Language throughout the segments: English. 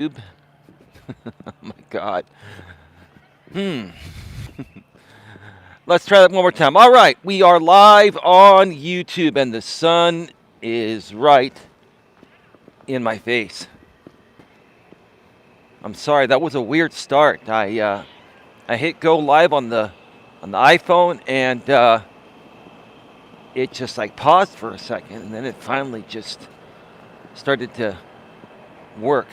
Oh my God. Let's try that one more time. All right, we are live on YouTube, and the sun is right in my face. I'm sorry, that was a weird start. I hit go live on the iPhone, and it just like paused for a second, and then it finally just started to work.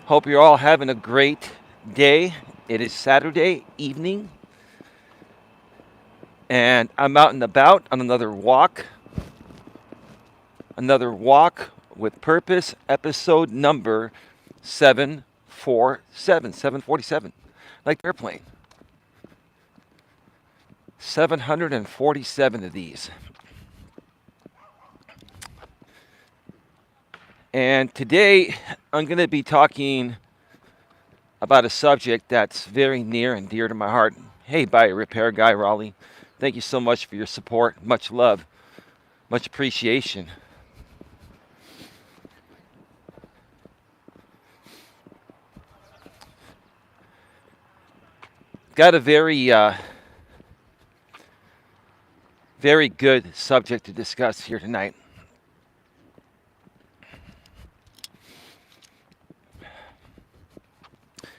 Hope you're all having a great day. It is Saturday evening, and I'm out and about on another walk with purpose, episode number 747, like airplane. 747 of these. And today I'm going to be talking about a subject that's very near and dear to my heart. Hey, Buy a Repair Guy, Raleigh. Thank you so much for your support. Much love, much appreciation. Got a very good subject to discuss here tonight.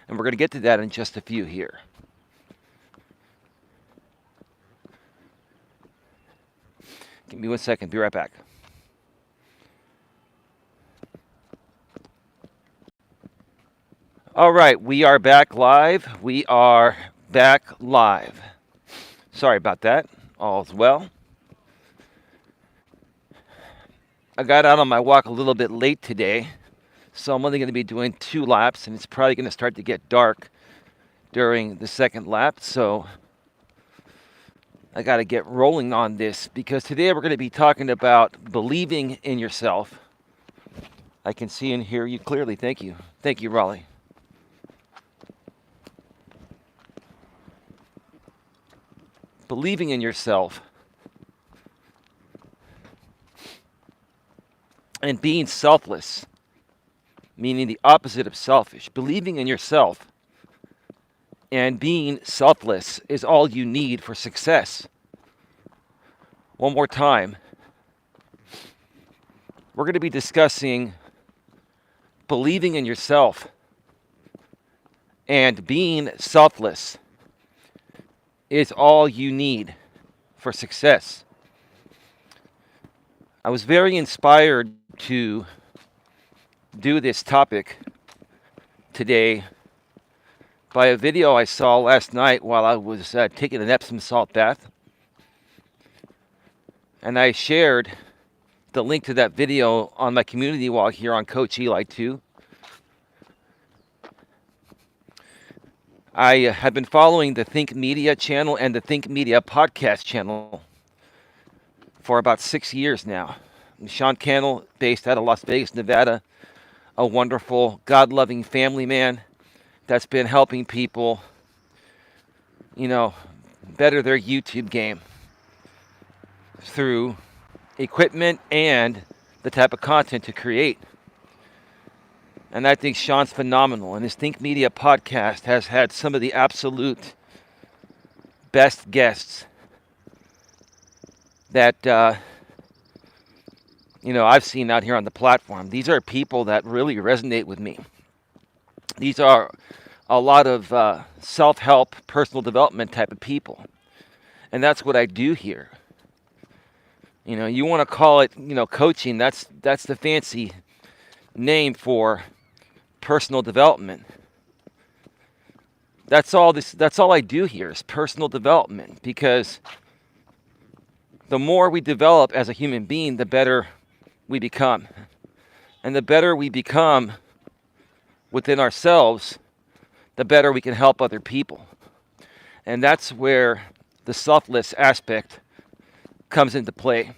And we're going to get to that in just a few here. Give me 1 second. Be right back. All right, we are back live. Sorry about that. All's well. I got out on my walk a little bit late today, so I'm only going to be doing 2 laps, and it's probably going to start to get dark during the second lap, so I got to get rolling on this because today we're going to be talking about believing in yourself. I can see and hear you clearly. Thank you. Thank you, Raleigh. Believing in yourself and being selfless, meaning the opposite of selfish. Believing in yourself and being selfless is all you need for success. One more time. We're going to be discussing believing in yourself and being selfless is all you need for success. I was very inspired to do this topic today by a video I saw last night while I was taking an Epsom salt bath. And I shared the link to that video on my community wall here on Coach Eli 2. I have been following the Think Media channel and the Think Media podcast channel for about 6 years now. Sean Cannell, based out of Las Vegas, Nevada, a wonderful, God-loving family man that's been helping people, better their YouTube game through equipment and the type of content to create. And I think Sean's phenomenal. And his Think Media podcast has had some of the absolute best guests that, I've seen out here on the platform. These are people that really resonate with me. These are a lot of self-help, personal development type of people. And that's what I do here. You want to call it, coaching. That's the fancy name for personal development. That's all I do here is personal development, because the more we develop as a human being, the better we become. And the better we become within ourselves, the better we can help other people. And that's where the selfless aspect comes into play.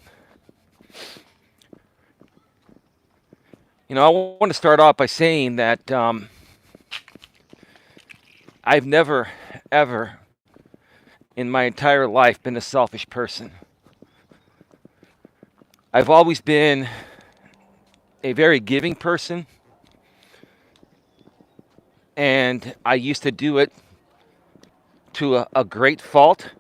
I want to start off by saying that I've never, ever in my entire life been a selfish person. I've always been a very giving person. And I used to do it to a great fault.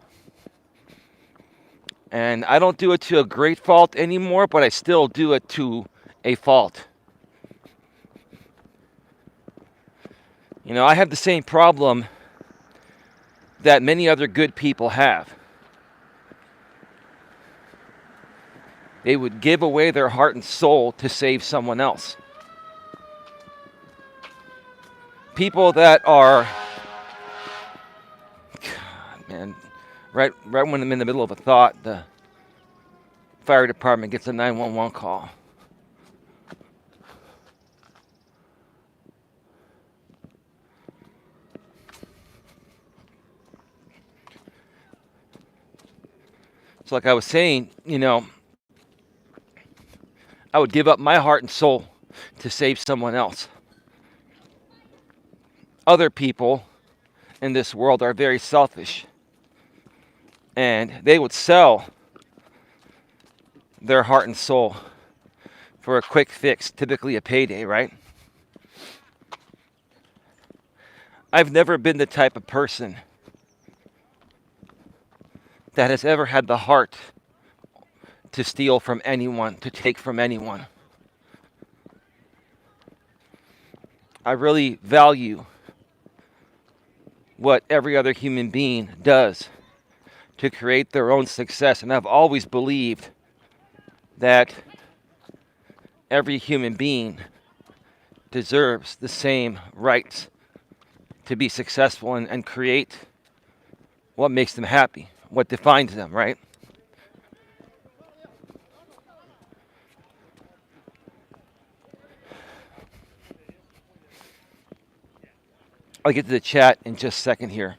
And I don't do it to a great fault anymore, but I still do it to a fault. You know, I have the same problem that many other good people have. They would give away their heart and soul to save someone else. People that are, God, man, right when I'm in the middle of a thought, the fire department gets a 911 call. So like I was saying, you know, I would give up my heart and soul to save someone else. Other people in this world are very selfish, and they would sell their heart and soul for a quick fix, typically a payday, right? I've never been the type of person that has ever had the heart to steal from anyone, to take from anyone. I really value what every other human being does to create their own success. And I've always believed that every human being deserves the same rights to be successful and create what makes them happy, what defines them, right? I'll get to the chat in just a second here.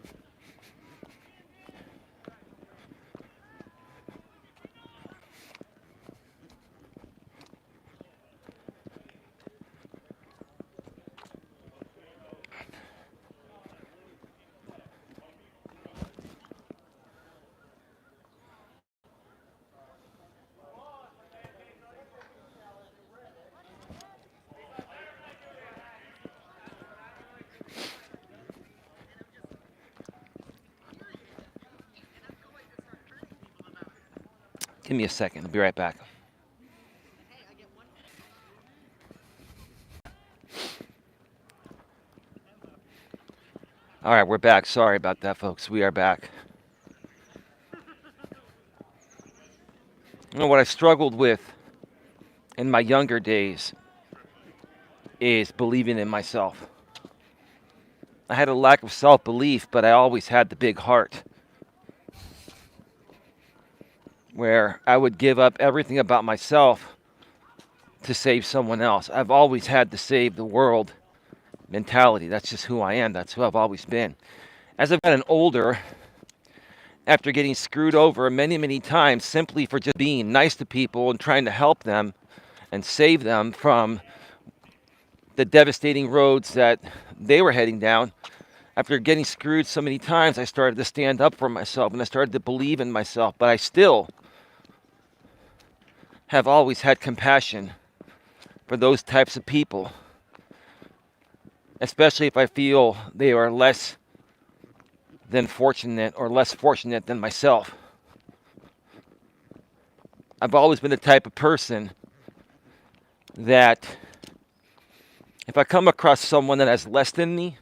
Give me a second. I'll be right back. All right, we're back. Sorry about that, folks. We are back. You know, what I struggled with in my younger days is believing in myself. I had a lack of self-belief, but I always had the big heart, where I would give up everything about myself to save someone else. I've always had the save the world mentality. That's just who I am. That's who I've always been. As I've gotten older, after getting screwed over many, many times simply for just being nice to people and trying to help them and save them from the devastating roads that they were heading down, after getting screwed so many times, I started to stand up for myself and I started to believe in myself. But I still have always had compassion for those types of people, especially if I feel they are less than fortunate or less fortunate than myself. I've always been the type of person that if I come across someone that has less than me,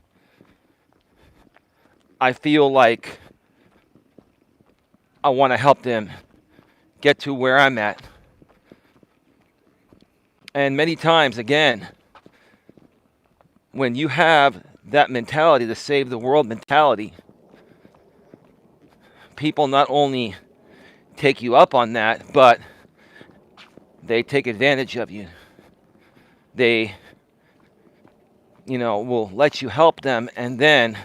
I feel like I want to help them get to where I'm at. And many times, again, when you have that mentality, the save the world mentality, people not only take you up on that, but they take advantage of you. They, will let you help them, and then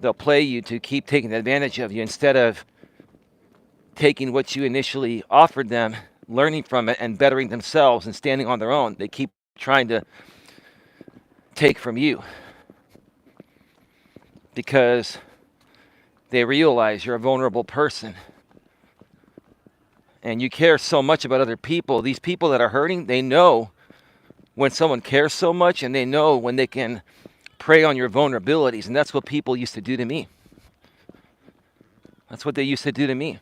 they'll play you to keep taking advantage of you instead of taking what you initially offered them, learning from it, and bettering themselves and standing on their own. They keep trying to take from you because they realize you're a vulnerable person and you care so much about other people. These people that are hurting, they know when someone cares so much and they know when they can prey on your vulnerabilities. And that's what people used to do to me. That's what they used to do to me.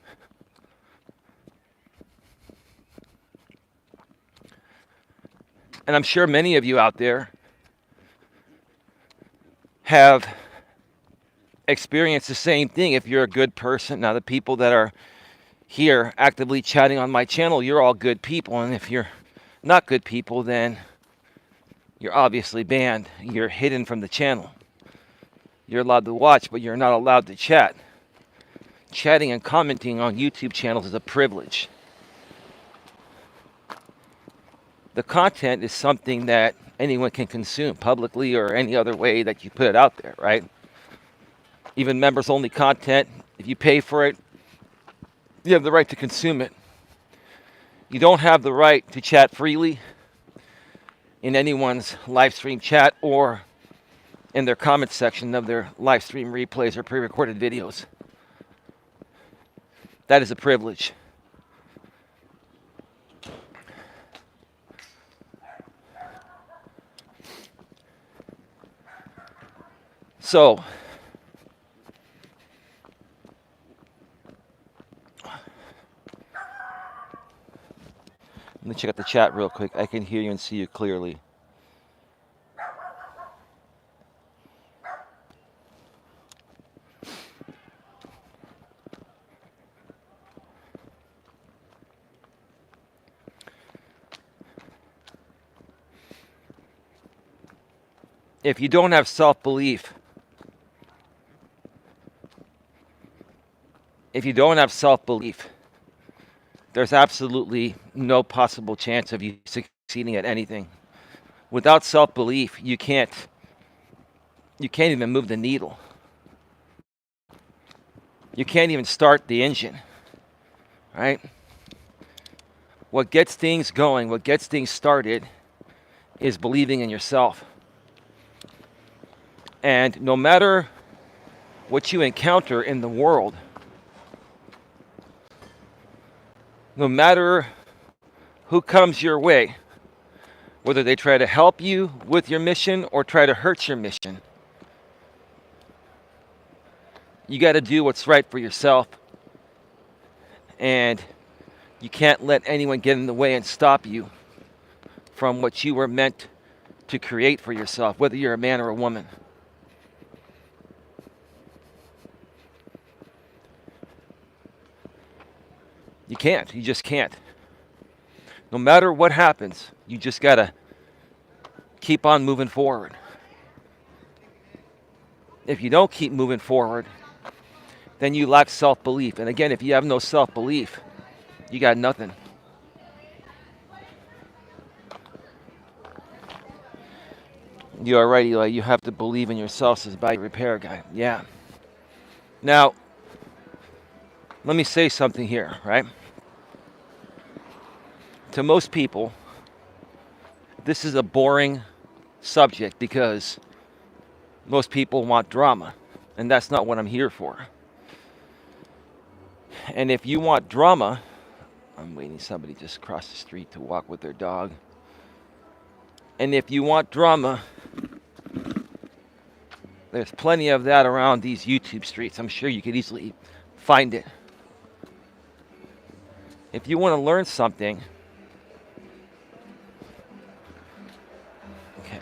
And I'm sure many of you out there have experienced the same thing if you're a good person. Now, the people that are here actively chatting on my channel, you're all good people. And if you're not good people, then you're obviously banned. You're hidden from the channel. You're allowed to watch, but you're not allowed to chat. Chatting and commenting on YouTube channels is a privilege. The content is something that anyone can consume publicly or any other way that you put it out there, right? Even members-only content, if you pay for it, you have the right to consume it. You don't have the right to chat freely in anyone's live stream chat or in their comment section of their live stream replays or pre-recorded videos. That is a privilege. So, let me check out the chat real quick. I can hear you and see you clearly. If you don't have self-belief, there's absolutely no possible chance of you succeeding at anything. Without self-belief, you can't even move the needle. You can't even start the engine, right? What gets things going, what gets things started is believing in yourself. And no matter what you encounter in the world, no matter who comes your way, whether they try to help you with your mission or try to hurt your mission, you got to do what's right for yourself. And you can't let anyone get in the way and stop you from what you were meant to create for yourself, whether you're a man or a woman. You can't. You just can't. No matter what happens, you just got to keep on moving forward. If you don't keep moving forward, then you lack self-belief. And again, if you have no self-belief, you got nothing. You are right, Eli. You have to believe in yourself, says Body Repair Guy. Yeah. Now, let me say something here, right? To most people, this is a boring subject because most people want drama, and that's not what I'm here for. And if you want drama, I'm waiting somebody just across the street to walk with their dog. And if you want drama, there's plenty of that around these YouTube streets. I'm sure you could easily find it. If you want to learn something, okay.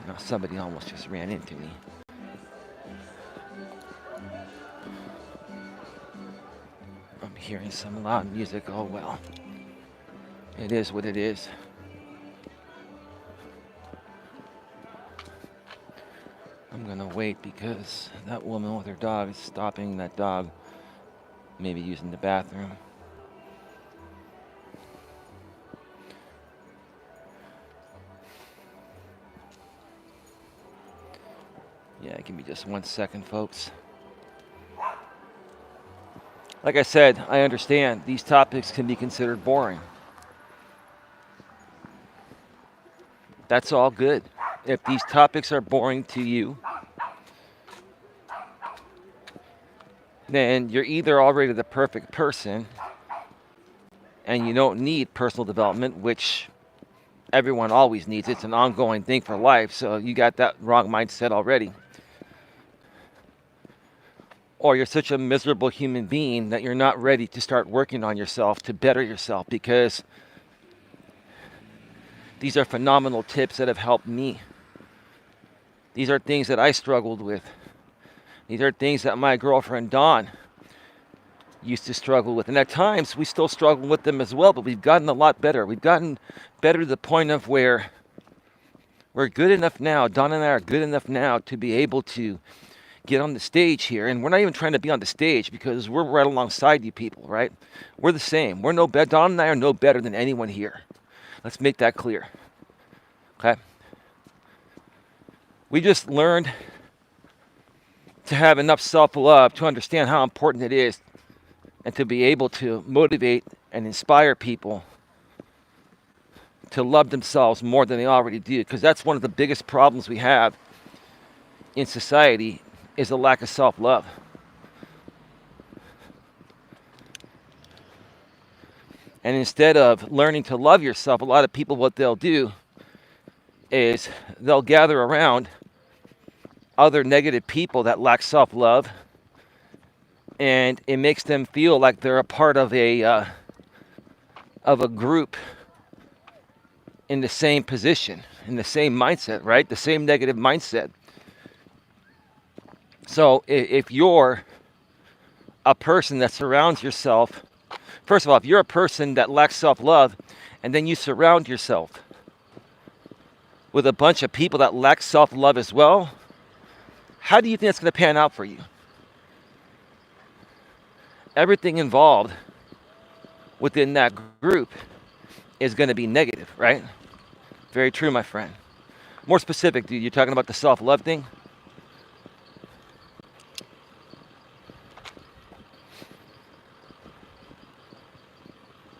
Now somebody almost just ran into me. I'm hearing some loud music. Oh well. It is what it is. I'm gonna wait because that woman with her dog is stopping that dog, maybe using the bathroom. Yeah, give me just 1 second, folks. Like I said, I understand these topics can be considered boring. That's all good. If these topics are boring to you, then you're either already the perfect person and you don't need personal development, which everyone always needs. It's an ongoing thing for life. So you got that wrong mindset already. Or you're such a miserable human being that you're not ready to start working on yourself to better yourself, because these are phenomenal tips that have helped me. These are things that I struggled with. These are things that my girlfriend Dawn used to struggle with. And at times we still struggle with them as well, but we've gotten a lot better. We've gotten better to the point of where we're good enough now. Dawn and I are good enough now to be able to get on the stage here. And we're not even trying to be on the stage because we're right alongside you people, right? We're the same. We're no better. Dawn and I are no better than anyone here. Let's make that clear. Okay? We just learned to have enough self-love to understand how important it is and to be able to motivate and inspire people to love themselves more than they already do. Because that's one of the biggest problems we have in society, is a lack of self-love. And instead of learning to love yourself, a lot of people, what they'll do is they'll gather around other negative people that lack self-love, and it makes them feel like they're a part of a group in the same position, in the same mindset, right? The same negative mindset. So if you're a person that surrounds yourself, first of all, if you're a person that lacks self-love, and then you surround yourself with a bunch of people that lack self-love as well, how do you think that's going to pan out for you? Everything involved within that group is going to be negative, right? Very true, my friend. More specific, dude, you're talking about the self-love thing?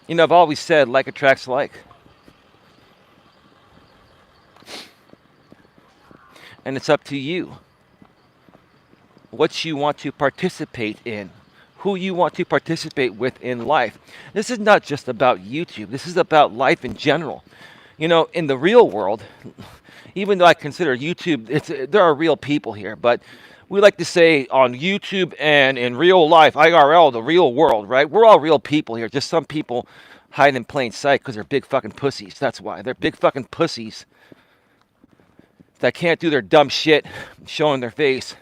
You know, I've always said like attracts like. And it's up to you what you want to participate in, who you want to participate with in life. This is not just about YouTube. This is about life in general. You know, in the real world, even though I consider YouTube, there are real people here, but we like to say on YouTube and in real life, IRL, the real world, right? We're all real people here. Just some people hide in plain sight because they're big fucking pussies. That's why. They're big fucking pussies that can't do their dumb shit showing their face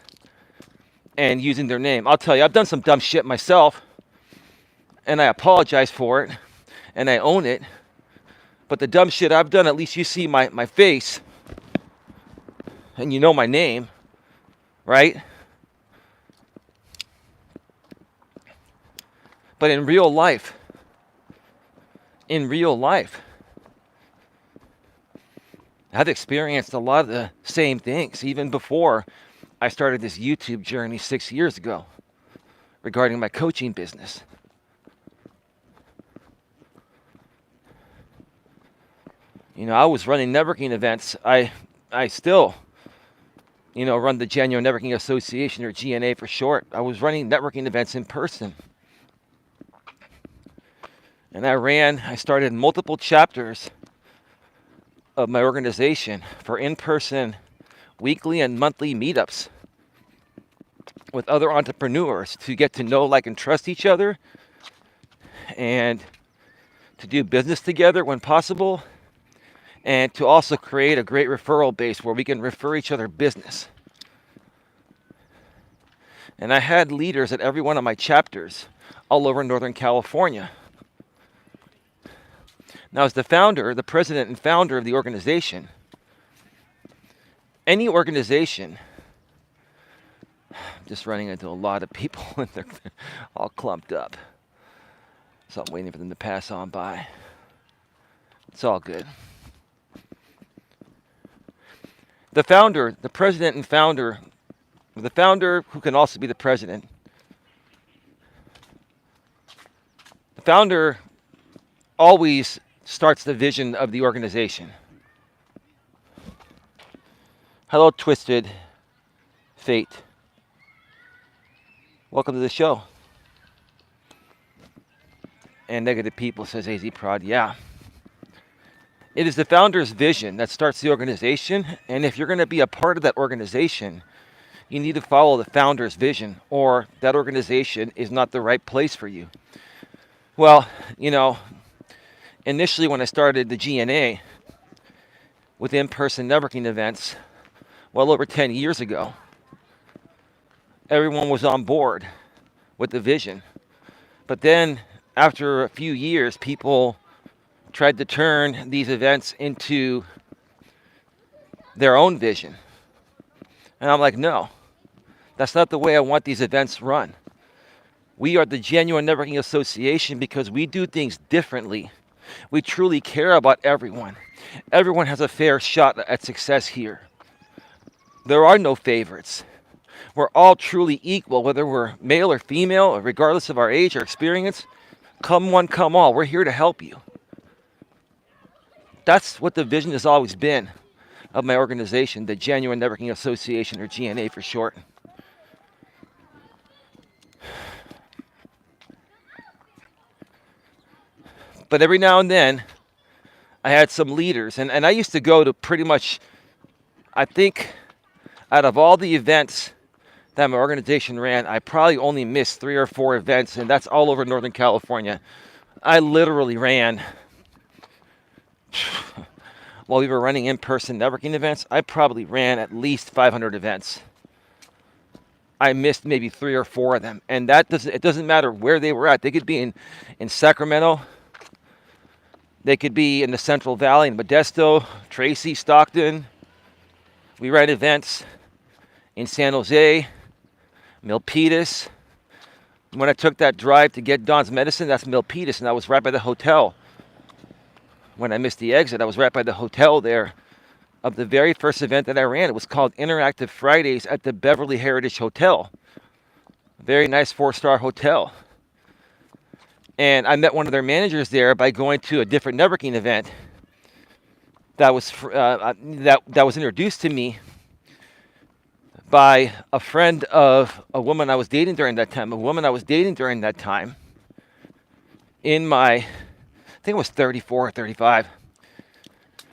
and using their name. I'll tell you, I've done some dumb shit myself, and I apologize for it, and I own it. But the dumb shit I've done, at least you see my face, and you know my name, right? But in real life, I've experienced a lot of the same things, even before I started this YouTube journey 6 years ago regarding my coaching business. You know, I was running networking events. I still, run the Genuine Networking Association, or GNA for short. I was running networking events in person. And I started multiple chapters of my organization for in-person weekly and monthly meetups with other entrepreneurs to get to know, like, and trust each other, and to do business together when possible, and to also create a great referral base where we can refer each other business. And I had leaders at every one of my chapters all over Northern California. Now, as the president and founder of the organization, any organization, I'm just running into a lot of people and they're all clumped up. So I'm waiting for them to pass on by. It's all good. The founder, the president and founder, the founder who can also be the president, the founder always starts the vision of the organization. Hello, Twisted Fate. Welcome to the show. And Negative People, says AZ Prod. Yeah. It is the founder's vision that starts the organization. And if you're going to be a part of that organization, you need to follow the founder's vision, or that organization is not the right place for you. Well, initially when I started the GNA with in-person networking events, well over 10 years ago, everyone was on board with the vision. But then after a few years, people tried to turn these events into their own vision. And I'm like, no, that's not the way I want these events run. We are the Genuine Networking Association because we do things differently. We truly care about everyone. Everyone has a fair shot at success here. There are no favorites. We're all truly equal, whether we're male or female, or regardless of our age or experience. Come one, come all. We're here to help you. That's what the vision has always been of my organization, the Genuine Networking Association, or GNA for short. But every now and then, I had some leaders, and I used to go to pretty much, I think, out of all the events that my organization ran, I probably only missed 3 or 4 events, and that's all over Northern California. I literally ran, while we were running in-person networking events, I probably ran at least 500 events. I missed maybe 3 or 4 of them, and it doesn't matter where they were at. They could be in Sacramento. They could be in the Central Valley, in Modesto, Tracy, Stockton. We ran events in San Jose, Milpitas. When I took that drive to get Don's medicine, that's Milpitas, and I was right by the hotel. When I missed the exit, I was right by the hotel there of the very first event that I ran. It was called Interactive Fridays at the Beverly Heritage Hotel. Very nice 4-star hotel. And I met one of their managers there by going to a different networking event that was introduced to me by a friend of a woman I was dating during that time. In my, I think it was 34 or 35.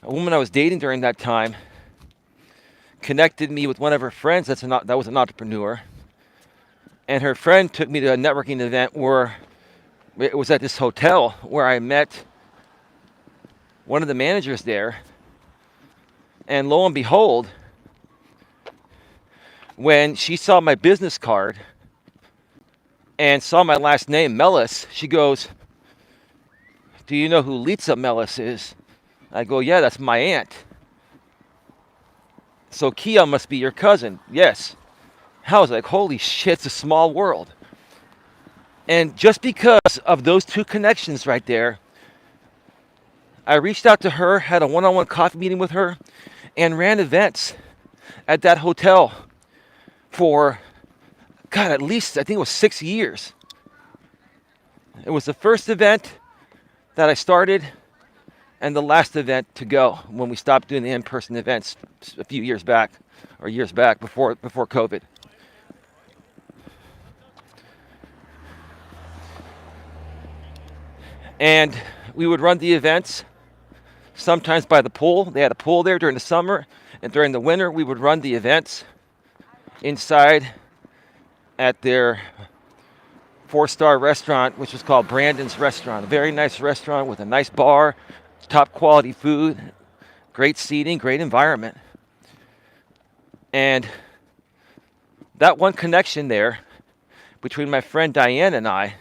A woman I was dating during that time connected me with one of her friends that was an entrepreneur. And her friend took me to a networking event where it was at this hotel where I met one of the managers there. And lo and behold, when she saw my business card and saw my last name, Melas, she goes, "Do you know who Litsa Melas is?" I go, "Yeah, that's my aunt." "So Kia must be your cousin." "Yes." I was like, holy shit, it's a small world. And just because of those 2 connections right there, I reached out to her, had a one-on-one coffee meeting with her, and ran events at that hotel for, God, at least, I think it was 6 years. It was the first event that I started and the last event to go when we stopped doing the in-person events a few years back, or years back before COVID. And we would run the events sometimes by the pool. They had a pool there during the summer, and during the winter we would run the events inside at their 4-star restaurant, which was called Brandon's Restaurant. A very nice restaurant with a nice bar, top quality food, great seating, great environment. And that one connection there between my friend Diane and I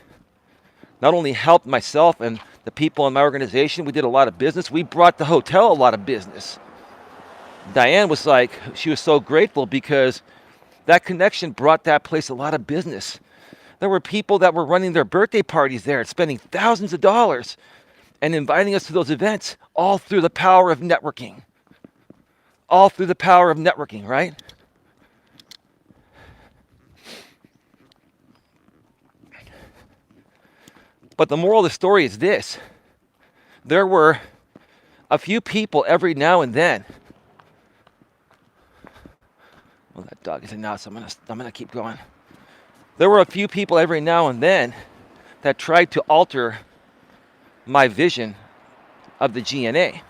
not only helped myself and the people in my organization, we did a lot of business. We brought the hotel a lot of business. Diane was like, she was so grateful because that connection brought that place a lot of business. There were people that were running their birthday parties there and spending thousands of dollars and inviting us to those events, all through the power of networking. All through the power of networking, right? But the moral of the story is this. There were a few people every now and then. Well, that dog is in now, so I'm gonna keep going. There were a few people every now and then that tried to alter my vision of the GNA.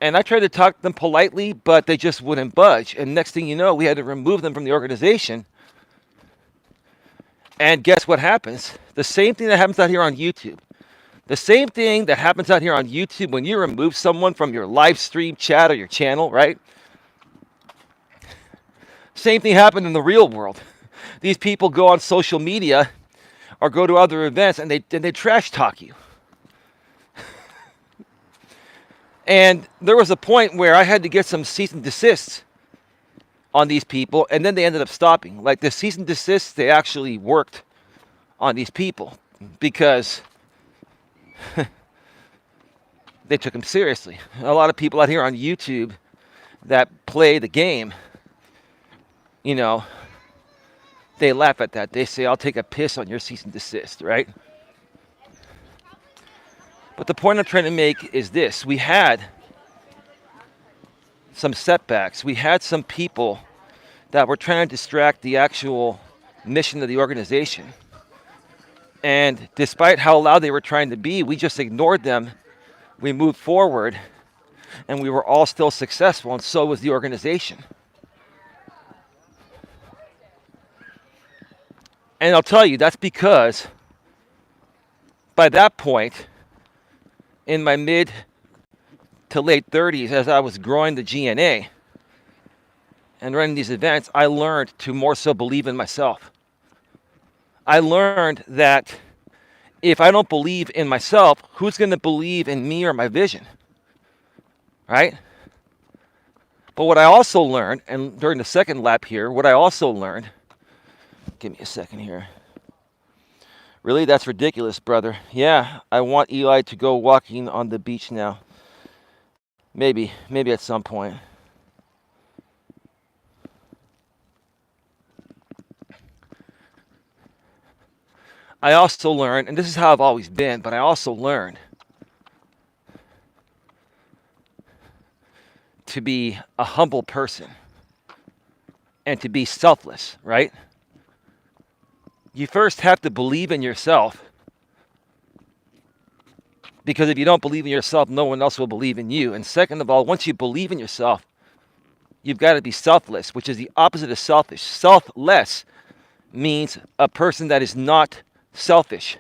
And I tried to talk to them politely, but they just wouldn't budge. And next thing you know, we had to remove them from the organization. And guess what happens? The same thing that happens out here on YouTube. The same thing that happens out here on YouTube when you remove someone from your live stream chat or your channel, right? Same thing happened in the real world. These people go on social media or go to other events and they trash talk you. And there was a point where I had to get some cease and desists on these people, and then they ended up stopping. Like the cease and desists, they actually worked on these people because they took them seriously. A lot of people out here on YouTube that play the game, you know, they laugh at that. They say, I'll take a piss on your cease and desist, right? But the point I'm trying to make is this. We had some setbacks. We had some people that were trying to distract the actual mission of the organization. And despite how loud they were trying to be, we just ignored them. We moved forward, and we were all still successful, and so was the organization. And I'll tell you, that's because by that point, in my mid to late 30s, as I was growing the GNA and running these events, I learned to more so believe in myself. I learned that if I don't believe in myself, who's going to believe in me or my vision? Right? But what I also learned, and during the second lap here, what I also learned, give me a second here. Really? That's ridiculous, brother. Yeah, I want Eli to go walking on the beach now. Maybe at some point. I also learned, and this is how I've always been, but I also learned to be a humble person and to be selfless, right? You first have to believe in yourself, because if you don't believe in yourself, no one else will believe in you. And second of all, once you believe in yourself, you've got to be selfless, which is the opposite of selfish. Selfless means a person that is not selfish.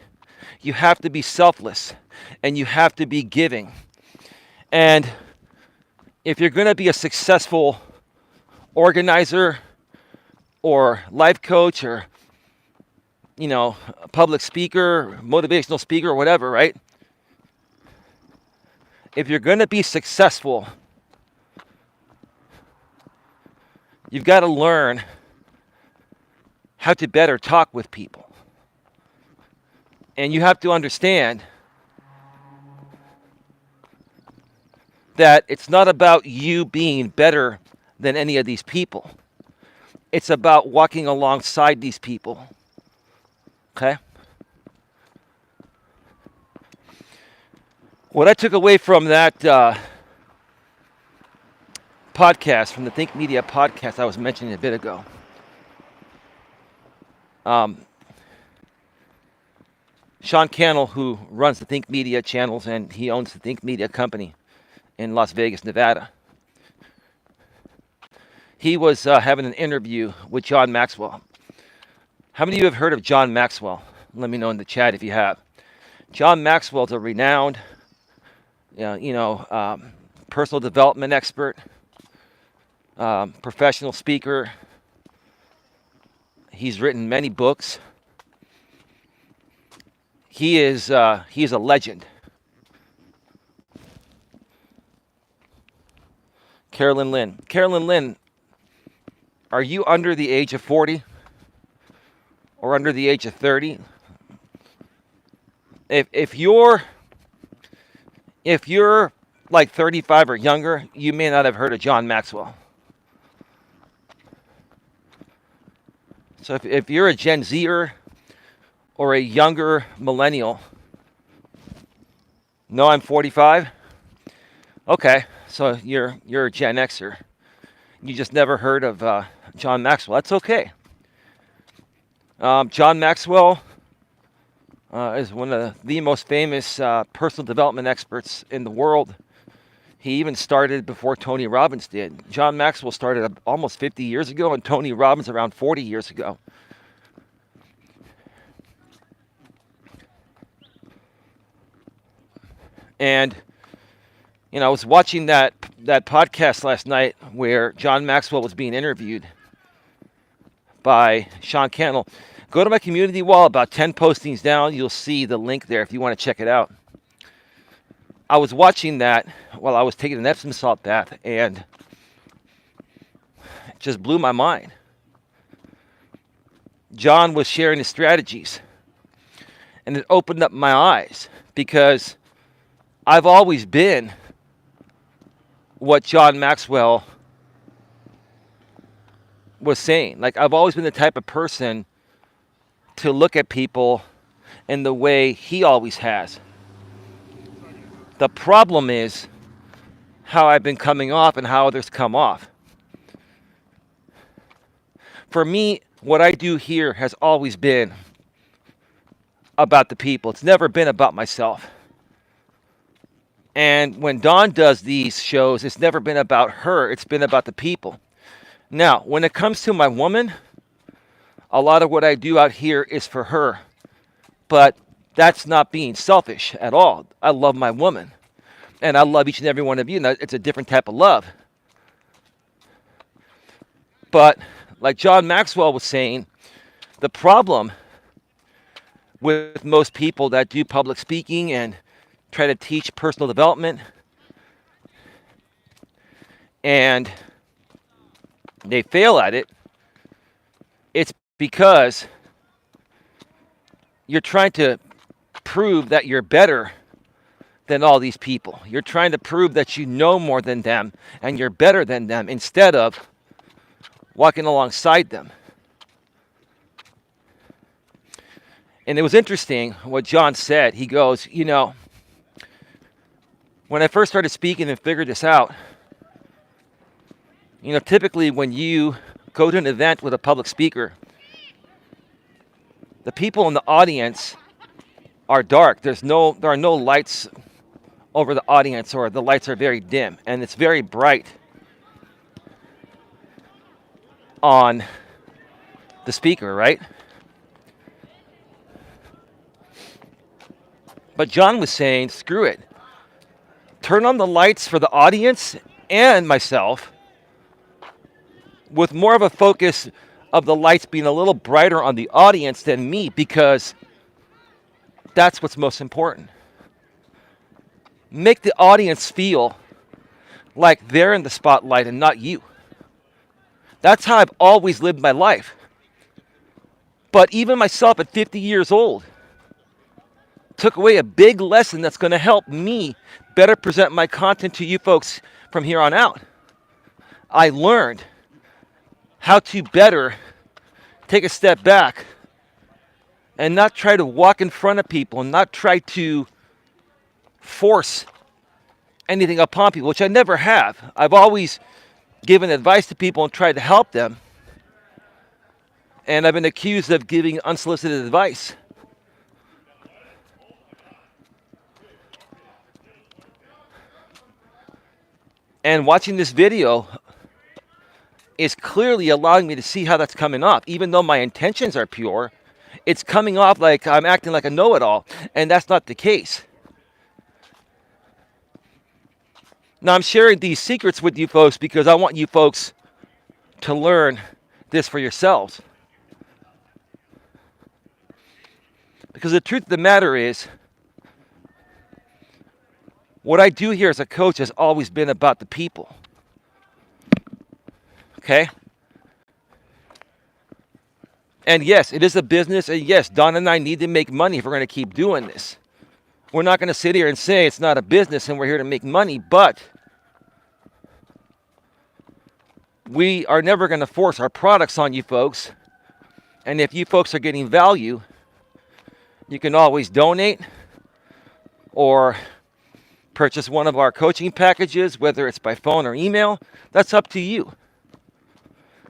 You have to be selfless, and you have to be giving. And if you're going to be a successful organizer or life coach or, you know, a public speaker, motivational speaker or whatever, right? If you're going to be successful, you've got to learn how to better talk with people. And you have to understand that it's not about you being better than any of these people. It's about walking alongside these people. Okay? What I took away from that podcast, from the Think Media podcast I was mentioning a bit ago, Sean Cannell, who runs the Think Media channels, and he owns the Think Media company in Las Vegas, Nevada. He was having an interview with John Maxwell. How many of you have heard of John Maxwell? Let me know in the chat if you have. John Maxwell is a renowned, personal development expert, professional speaker. He's written many books. He is a legend. Carolyn Lynn, are you under the age of 40 or under the age of 30? If you're like 35 or younger, you may not have heard of John Maxwell. So if you're a Gen Zer or a younger millennial, no, I'm 45. Okay, so you're a Gen Xer. You just never heard of John Maxwell. That's okay. John Maxwell is one of the most famous personal development experts in the world. He even started before Tony Robbins did. John Maxwell started almost 50 years ago, and Tony Robbins around 40 years ago. And, I was watching that podcast last night where John Maxwell was being interviewed by Sean Cannell. Go to my community wall, about 10 postings down. You'll see the link there if you want to check it out. I was watching that while I was taking an Epsom salt bath, and it just blew my mind. John was sharing his strategies, and it opened up my eyes because I've always been what John Maxwell was saying. Like, I've always been the type of person to look at people in the way he always has. The problem is how I've been coming off and how others come off. For me, what I do here has always been about the people. It's never been about myself. And when Dawn does these shows, it's never been about her. It's been about the people. Now, when it comes to my woman, a lot of what I do out here is for her. But that's not being selfish at all. I love my woman. And I love each and every one of you. Now, it's a different type of love. But like John Maxwell was saying, the problem with most people that do public speaking and try to teach personal development, and they fail at it, it's because you're trying to prove that you're better than all these people. You're trying to prove that you know more than them and you're better than them instead of walking alongside them. And it was interesting what John said. He goes, when I first started speaking and figured this out, typically when you go to an event with a public speaker, the people in the audience are dark. There are no lights over the audience, or the lights are very dim, and it's very bright on the speaker, right? But John was saying, screw it. Turn on the lights for the audience and myself with more of a focus of the lights being a little brighter on the audience than me, because that's what's most important. Make the audience feel like they're in the spotlight and not you. That's how I've always lived my life. But even myself at 50 years old took away a big lesson that's going to help me better present my content to you folks from here on out. I learned how to better take a step back and not try to walk in front of people and not try to force anything upon people, which I never have. I've always given advice to people and tried to help them. And I've been accused of giving unsolicited advice. And watching this video is clearly allowing me to see how that's coming off. Even though my intentions are pure, it's coming off like I'm acting like a know-it-all, and that's not the case. Now, I'm sharing these secrets with you folks because I want you folks to learn this for yourselves. Because the truth of the matter is, what I do here as a coach has always been about the people. Okay? And yes, it is a business, and yes, Don and I need to make money if we're going to keep doing this. We're not going to sit here and say it's not a business and we're here to make money, but we are never going to force our products on you folks. And if you folks are getting value, you can always donate or purchase one of our coaching packages, whether it's by phone or email. That's up to you.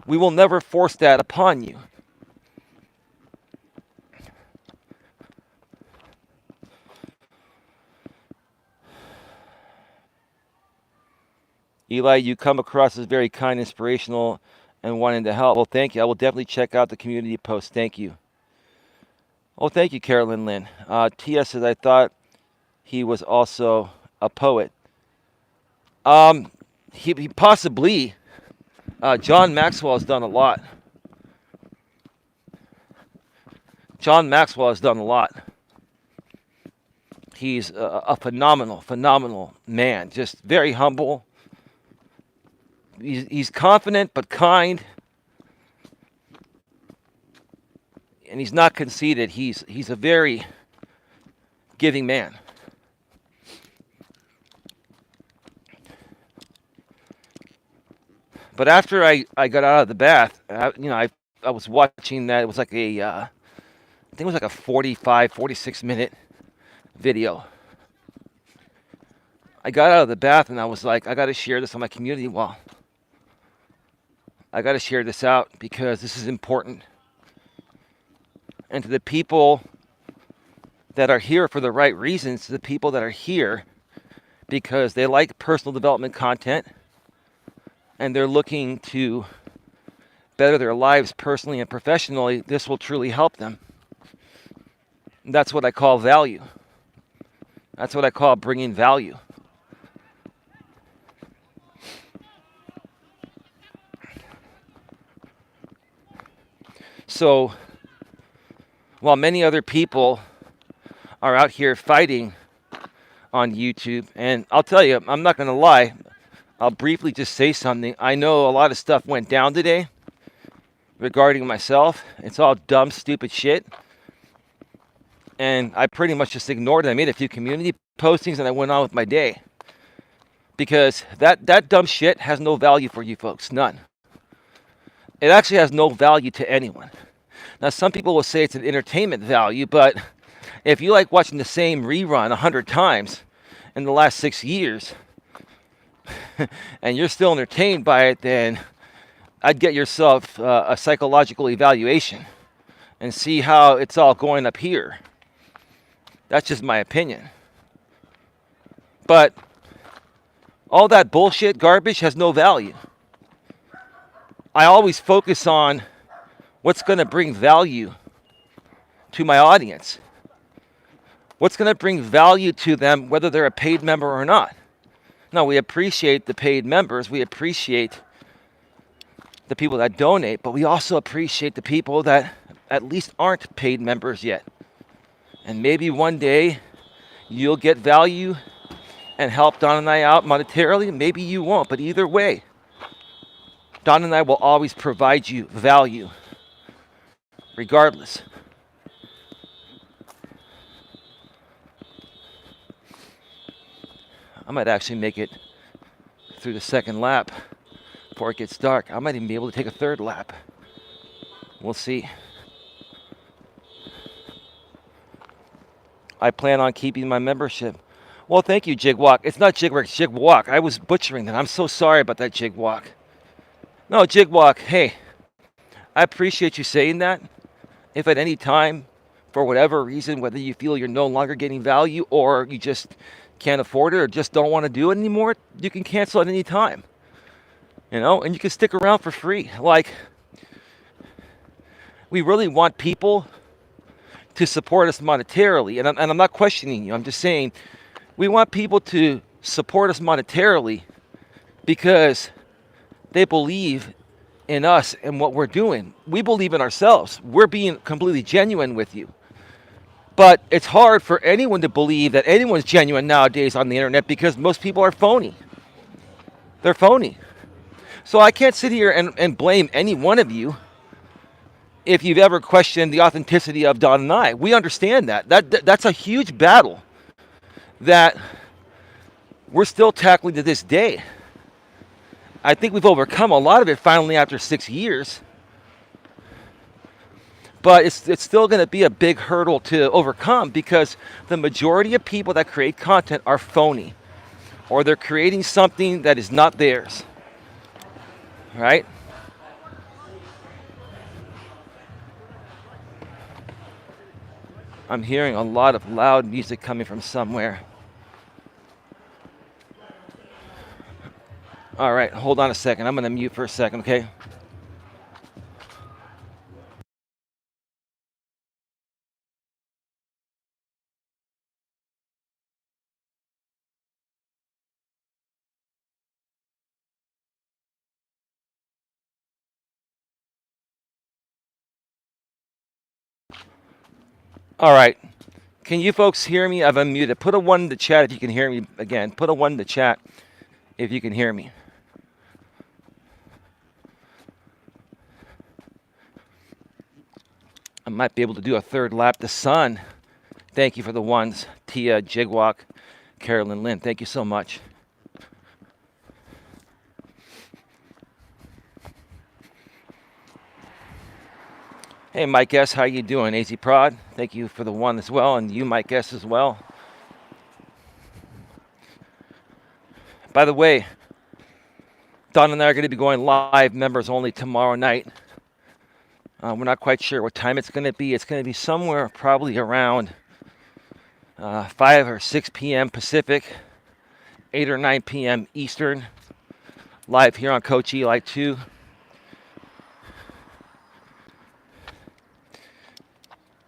We will never force that upon you. Eli, you come across as very kind, inspirational, and wanting to help. Well, thank you. I will definitely check out the community post. Thank you. Oh, thank you, Carolyn Lynn. Tia says, I thought he was also a poet. Um, he possibly. John Maxwell has done a lot. John Maxwell has done a lot. He's a phenomenal, phenomenal man. Just very humble. He's confident but kind, and he's not conceited. He's a very giving man. But after I got out of the bath, I was watching that. It was like I think it was like a 45, 46 minute video. I got out of the bath and I was like, I got to share this on my community wall. I got to share this out because this is important. And to the people that are here for the right reasons, to the people that are here because they like personal development content and they're looking to better their lives personally and professionally, this will truly help them. That's what I call value. That's what I call bringing value. So, while many other people are out here fighting on YouTube, and I'll tell you, I'm not going to lie, I'll briefly just say something. I know a lot of stuff went down today regarding myself. It's all dumb, stupid shit. And I pretty much just ignored it. I made a few community postings and I went on with my day. Because that dumb shit has no value for you folks. None. It actually has no value to anyone. Now, some people will say it's an entertainment value, but if you like watching the same rerun 100 times in the last 6 years, and you're still entertained by it, then I'd get yourself a psychological evaluation and see how it's all going up here. That's just my opinion. But all that bullshit garbage has no value. I always focus on what's going to bring value to my audience. What's going to bring value to them, whether they're a paid member or not. Now, we appreciate the paid members. We appreciate the people that donate, but we also appreciate the people that at least aren't paid members yet. And maybe one day you'll get value and help Don and I out monetarily. Maybe you won't, but either way, Don and I will always provide you value, regardless. I might actually make it through the second lap before it gets dark. I might even be able to take a third lap. We'll see. I plan on keeping my membership. Well, thank you, Jigwalk. It's not Jigwalk, it's Jigwalk. I was butchering that. I'm so sorry about that, Jigwalk. No, Jigwalk, hey, I appreciate you saying that. If at any time, for whatever reason, whether you feel you're no longer getting value or you just can't afford it or just don't want to do it anymore, you can cancel at any time. And you can stick around for free. Like, we really want people to support us monetarily. And I'm not questioning you. I'm just saying we want people to support us monetarily because they believe in us and what we're doing. We believe in ourselves. We're being completely genuine with you. But it's hard for anyone to believe that anyone's genuine nowadays on the internet because most people are phony. They're phony. So I can't sit here and blame any one of you if you've ever questioned the authenticity of Don and I. We understand that. That's a huge battle that we're still tackling to this day. I think we've overcome a lot of it finally after 6 years. But it's still going to be a big hurdle to overcome because the majority of people that create content are phony. Or they're creating something that is not theirs. Right? I'm hearing a lot of loud music coming from somewhere. All right, hold on a second. I'm going to mute for a second, okay? All right. Can you folks hear me? I've unmuted. Put a 1 in the chat if you can hear me again. Put a 1 in the chat if you can hear me. I might be able to do a third lap. The sun. Thank you for the ones. Tia, Jigwalk, Carolyn Lynn. Thank you so much. Hey, Mike S., how you doing? AZ Prod, thank you for the 1 as well, and you, Mike S., as well. By the way, Don and I are going to be going live, members only, tomorrow night. We're not quite sure what time it's going to be. It's going to be somewhere probably around 5 or 6 p.m. Pacific, 8 or 9 p.m. Eastern, live here on Coach Eli 2.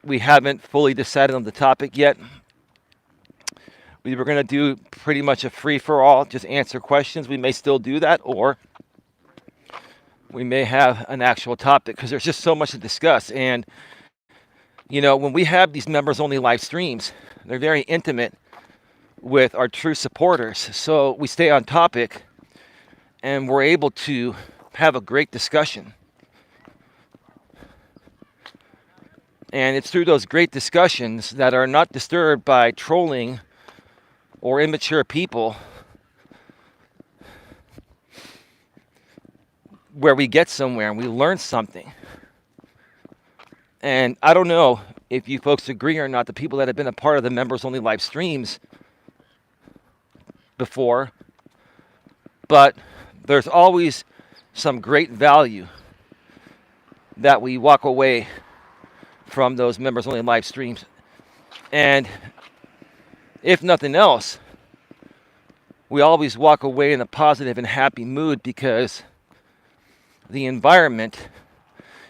We haven't fully decided on the topic yet. We were going to do pretty much a free-for-all, just answer questions. We may still do that, or we may have an actual topic because there's just so much to discuss. And, you know, when we have these members-only live streams, they're very intimate with our true supporters. So we stay on topic, and we're able to have a great discussion. And it's through those great discussions that are not disturbed by trolling or immature people where we get somewhere and we learn something. And I don't know if you folks agree or not, the people that have been a part of the members-only live streams before, but there's always some great value that we walk away from those members-only live streams. And if nothing else, we always walk away in a positive and happy mood because the environment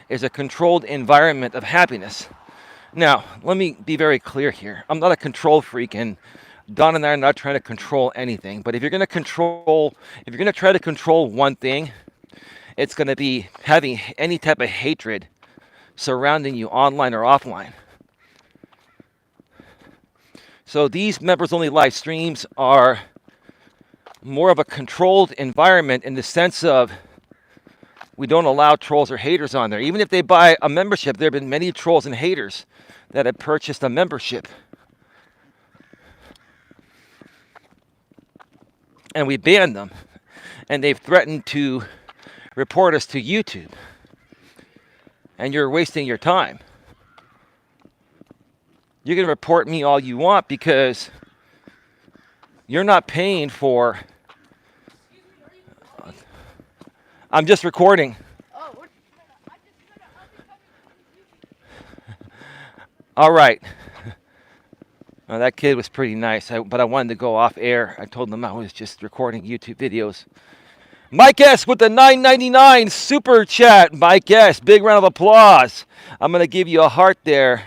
is a controlled environment of happiness. Now, let me be very clear here. I'm not a control freak, and Don and I are not trying to control anything. But if you're going to try to control one thing, it's going to be having any type of hatred surrounding you online or offline. So these members-only live streams are more of a controlled environment in the sense of we don't allow trolls or haters on there. Even if they buy a membership, there have been many trolls and haters that have purchased a membership. And we ban them. And they've threatened to report us to YouTube. And you're wasting your time. You can report me all you want because you're not paying for... I'm just recording. All right. Well, that kid was pretty nice, but I wanted to go off air. I told them I was just recording YouTube videos. Mike S. with the $9.99 super chat. Mike S. Big round of applause. I'm going to give you a heart there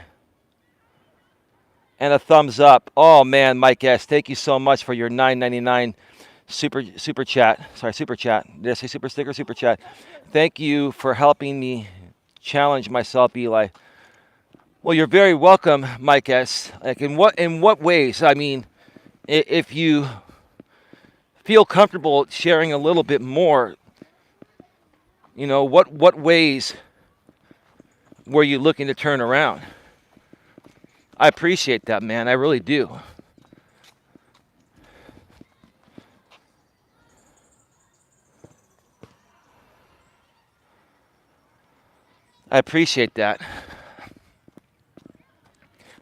and a thumbs up. Oh, man, Mike S. Thank you so much for your $9.99 super chat. Sorry, super chat. Did I say super sticker? Super chat. Thank you for helping me challenge myself, Eli. Well, you're very welcome, Mike S. Like in what ways? I mean, if you feel comfortable sharing a little bit more, you know, what ways were you looking to turn around? I appreciate that, man. I really do. I appreciate that.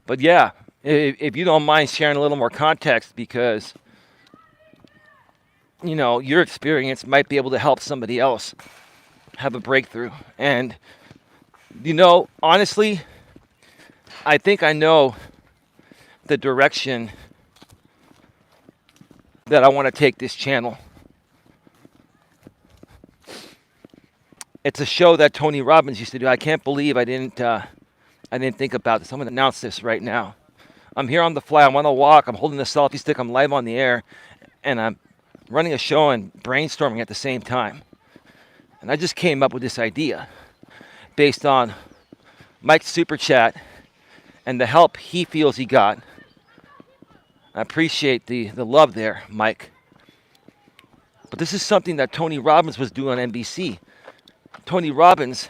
But yeah, if you don't mind sharing a little more context, because, you know, your experience might be able to help somebody else have a breakthrough. And, you know, honestly, I think I know the direction that I want to take this channel. It's a show that Tony Robbins used to do. I can't believe I didn't think about this. I'm going to announce this right now. I'm here on the fly. I'm on a walk. I'm holding a selfie stick. I'm live on the air, and I'm running a show and brainstorming at the same time. And I just came up with this idea based on Mike's super chat and the help he feels he got. I appreciate the love there, Mike. But this is something that Tony Robbins was doing on NBC. Tony Robbins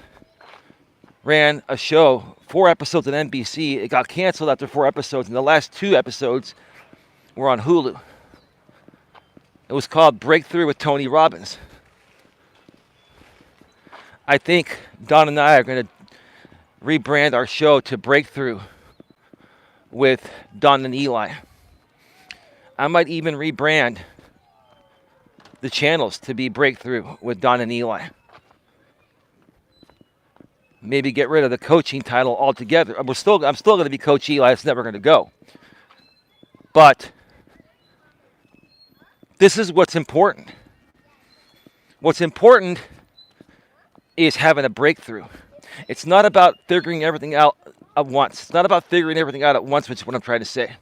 ran a show, 4 episodes on NBC. It got canceled after 4 episodes, and the last 2 episodes were on Hulu. It was called Breakthrough with Tony Robbins. I think Don and I are going to rebrand our show to Breakthrough with Don and Eli. I might even rebrand the channels to be Breakthrough with Don and Eli. Maybe get rid of the coaching title altogether. I'm still going to be Coach Eli. It's never going to go. But this is what's important. What's important is having a breakthrough. It's not about figuring everything out at once. It's not about figuring everything out at once, which is what I'm trying to say.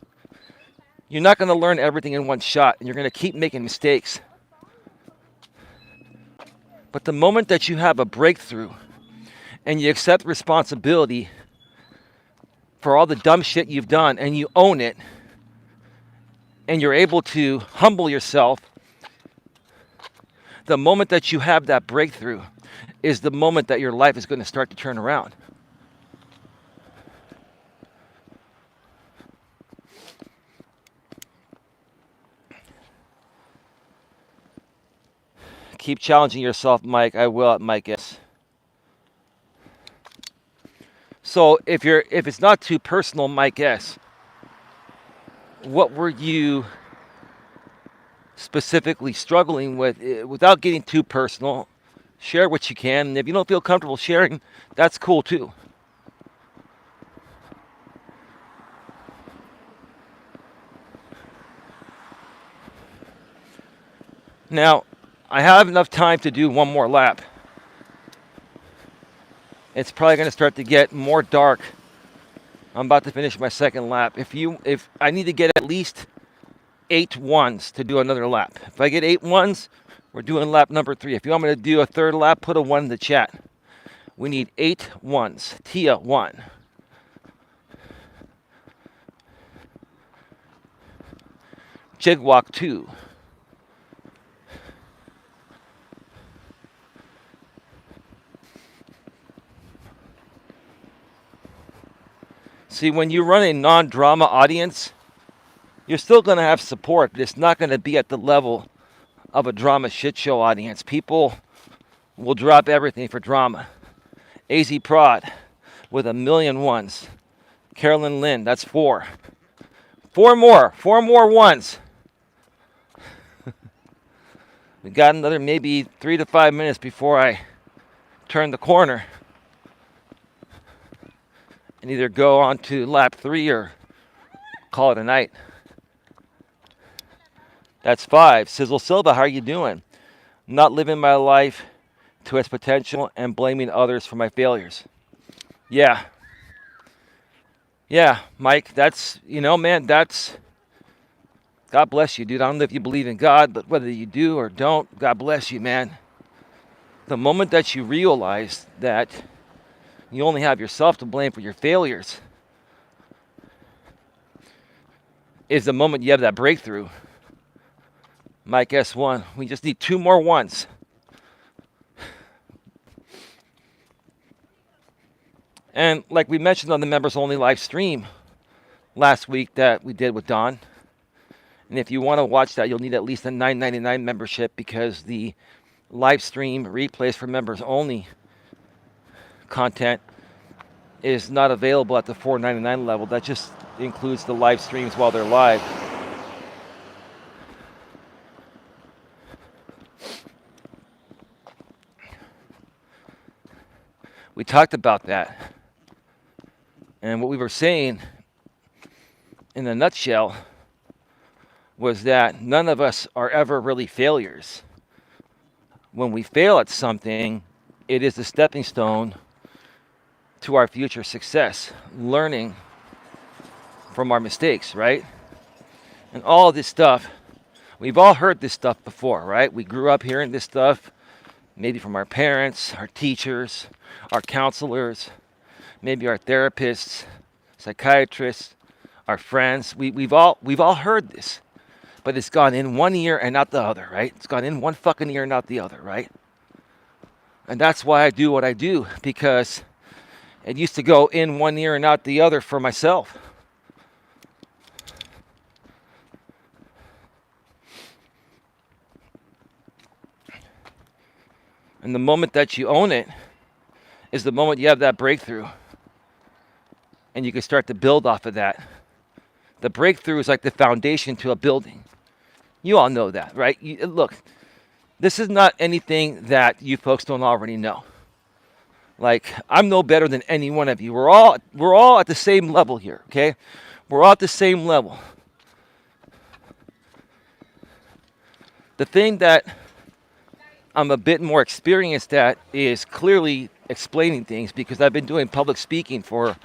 You're not going to learn everything in one shot, and you're going to keep making mistakes. But the moment that you have a breakthrough and you accept responsibility for all the dumb shit you've done and you own it, and you're able to humble yourself, the moment that you have that breakthrough is the moment that your life is going to start to turn around. Keep challenging yourself, Mike. I will at Mike S. So if it's not too personal, Mike S., what were you specifically struggling with? Without getting too personal, share what you can. And if you don't feel comfortable sharing, that's cool too. Now, I have enough time to do one more lap. It's probably going to start to get more dark. I'm about to finish my second lap. If I need to get at least 8 ones to do another lap. If I get 8 ones, we're doing lap number 3. If you want me to do a third lap, put a 1 in the chat. We need 8 ones. Tia, 1. Jigwalk, 2. See, when you run a non-drama audience, you're still going to have support, but it's not going to be at the level of a drama shit show audience. People will drop everything for drama. AZ Prod with 1,000,000 ones. Carolyn Lynn, that's 4. 4 more ones. We got another maybe 3 to 5 minutes before I turn the corner and either go on to lap 3 or call it a night. That's 5. Sizzle Silva, how are you doing? Not living my life to its potential and blaming others for my failures. Yeah, Mike, that's, man, that's, God bless you, dude. I don't know if you believe in God, but whether you do or don't, God bless you, man. The moment that you realize that you only have yourself to blame for your failures is the moment you have that breakthrough. Mike S1, we just need 2 more ones. And like we mentioned on the members only live stream last week that we did with Don, and if you want to watch that, you'll need at least a $9.99 membership because the live stream replays for members only content is not available at the $4.99 level. That just includes the live streams while they're live. We talked about that. And what we were saying in a nutshell was that none of us are ever really failures. When we fail at something, it is the stepping stone to our future success, learning from our mistakes, right? And all this stuff, we've all heard this stuff before, right? We grew up hearing this stuff, maybe from our parents, our teachers, our counselors, maybe our therapists, psychiatrists, our friends. We've all heard this, but it's gone in one ear and not the other, right? It's gone in one fucking ear and not the other, right? And that's why I do what I do, because it used to go in one ear and not the other for myself. And the moment that you own it is the moment you have that breakthrough. And you can start to build off of that. The breakthrough is like the foundation to a building. You all know that, right? Look, this is not anything that you folks don't already know. Like, I'm no better than any one of you. We're all at the same level here, okay? We're all at the same level. The thing that I'm a bit more experienced at is clearly explaining things, because I've been doing public speaking for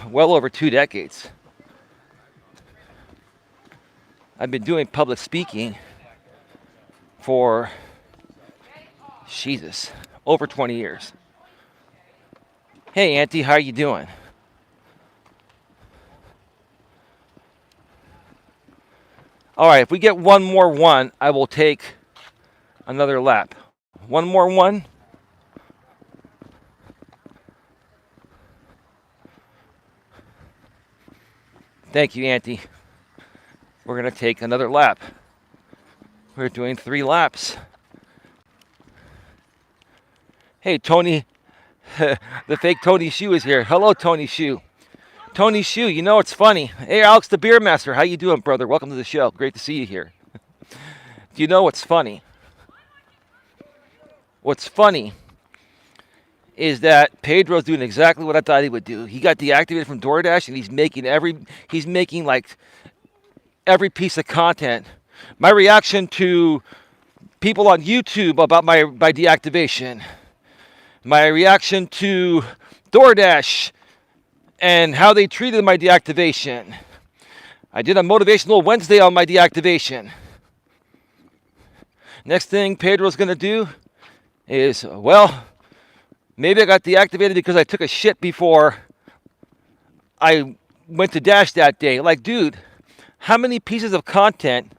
well over 2 decades. I've been doing public speaking for, Jesus, over 20 years. Hey, Auntie, how you doing? All right, if we get one more one, I will take another lap. One more one. Thank you, Auntie. We're going to take another lap. We're doing 3 laps. Hey, Tony. The fake Tony Shoe is here. Hello, Tony Shoe. Tony Shoe, you know it's funny. Hey, Alex the Beer Master. How you doing, brother? Welcome to the show. Great to see you here. Do you know what's funny? What's funny is that Pedro's doing exactly what I thought he would do. He got deactivated from DoorDash, and he's making like every piece of content. My reaction to people on YouTube about my deactivation. My reaction to DoorDash and how they treated my deactivation. I did a motivational Wednesday on my deactivation. Next thing Pedro's going to do is, well, maybe I got deactivated because I took a shit before I went to Dash that day. Like, dude, how many pieces of content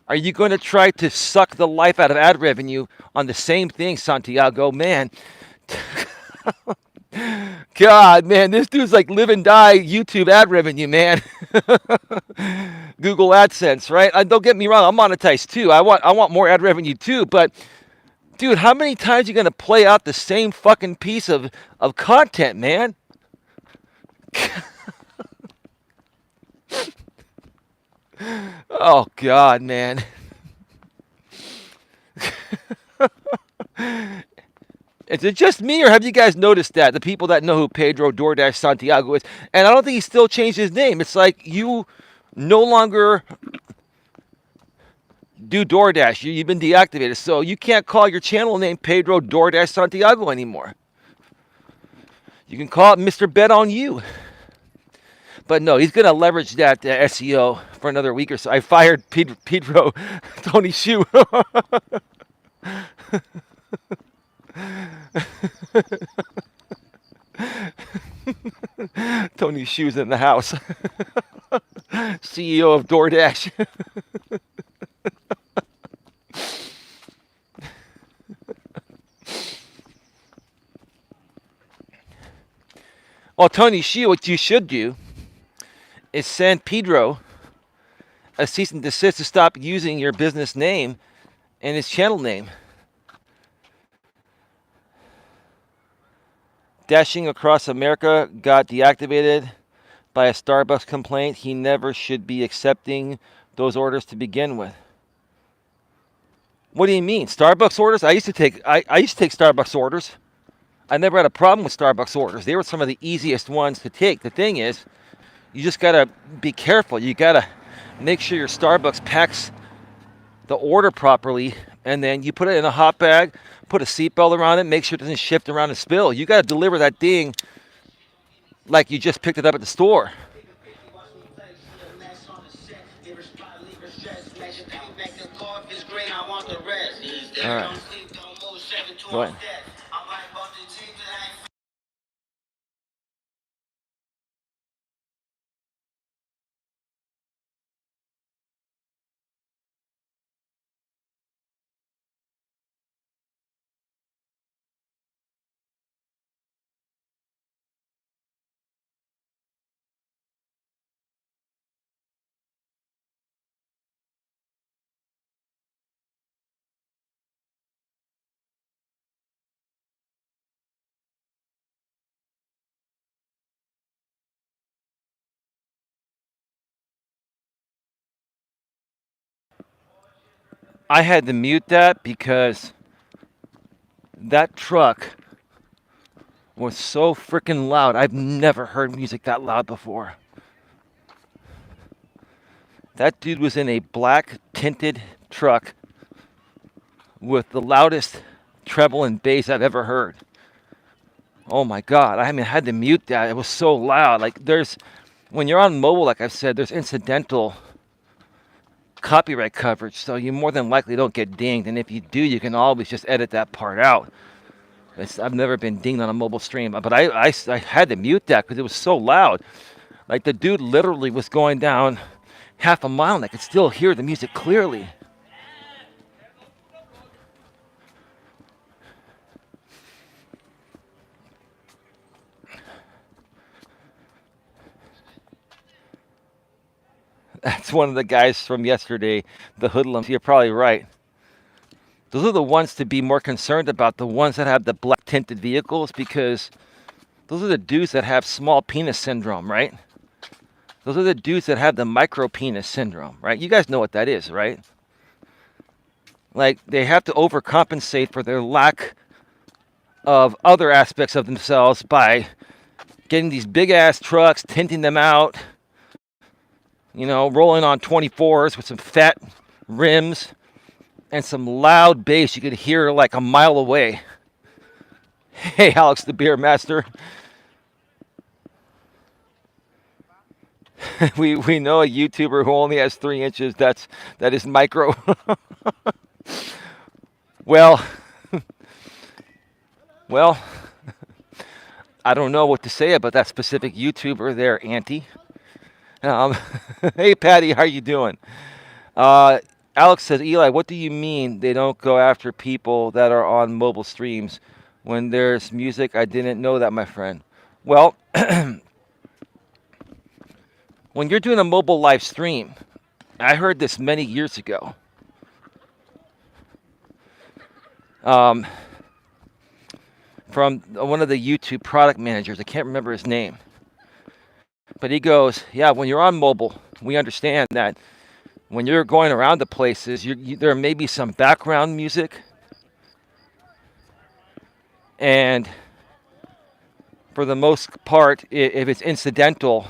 are you going to try to suck the life out of ad revenue on the same thing, Santiago? Man, God, man, this dude's like live and die YouTube ad revenue, man. Google AdSense, right? Don't get me wrong, I'm monetized too. I want more ad revenue too, but dude, how many times are you going to play out the same fucking piece of content, man? Oh, God, man. Is it just me, or have you guys noticed that? The people that know who Pedro DoorDash Santiago is, and I don't think he still changed his name. It's like you no longer do DoorDash. You've been deactivated, so you can't call your channel name Pedro DoorDash Santiago anymore. You can call it Mr. Bet on You. But no, he's going to leverage that SEO for another week or so. I fired Pedro Tony Shoe. Tony Shoe's in the house. CEO of DoorDash. Well, Tony Shoe, what you should do is send Pedro a cease and desist to stop using your business name and his channel name. Dashing across America got deactivated by a Starbucks complaint. He never should be accepting those orders to begin with. What do you mean? Starbucks orders? I used to take Starbucks orders. I never had a problem with Starbucks orders. They were some of the easiest ones to take. The thing is, you just got to be careful. You got to make sure your Starbucks packs the order properly and then you put it in a hot bag, put a seatbelt around it, make sure it doesn't shift around and spill. You got to deliver that thing like you just picked it up at the store. All right. Go ahead. I had to mute that because that truck was so freaking loud. I've never heard music that loud before. That dude was in a black tinted truck with the loudest treble and bass I've ever heard. Oh my God. I had to mute that. It was so loud. Like, when you're on mobile, like I've said, there's incidental copyright coverage, so you more than likely don't get dinged. And if you do, you can always just edit that part out. I've never been dinged on a mobile stream, but I had to mute that because it was so loud. Like, the dude literally was going down half a mile and I could still hear the music clearly. That's one of the guys from yesterday, the hoodlums. You're probably right. Those are the ones to be more concerned about, the ones that have the black tinted vehicles, because those are the dudes that have small penis syndrome, right? Those are the dudes that have the micro penis syndrome, right? You guys know what that is, right? Like, they have to overcompensate for their lack of other aspects of themselves by getting these big ass trucks, tinting them out, rolling on 24s with some fat rims and some loud bass you could hear like a mile away. Hey, Alex the Beer Master. we know a YouTuber who only has 3 inches. That is micro. Well, I don't know what to say about that specific YouTuber there, Auntie. Hey, Patty, how you doing? Alex says, Eli, what do you mean they don't go after people that are on mobile streams when there's music? I didn't know that, my friend. Well, when you're doing a mobile live stream, I heard this many years ago. From one of the YouTube product managers. I can't remember his name. But he goes, yeah, when you're on mobile, we understand that when you're going around to places, there may be some background music. And for the most part, if it's incidental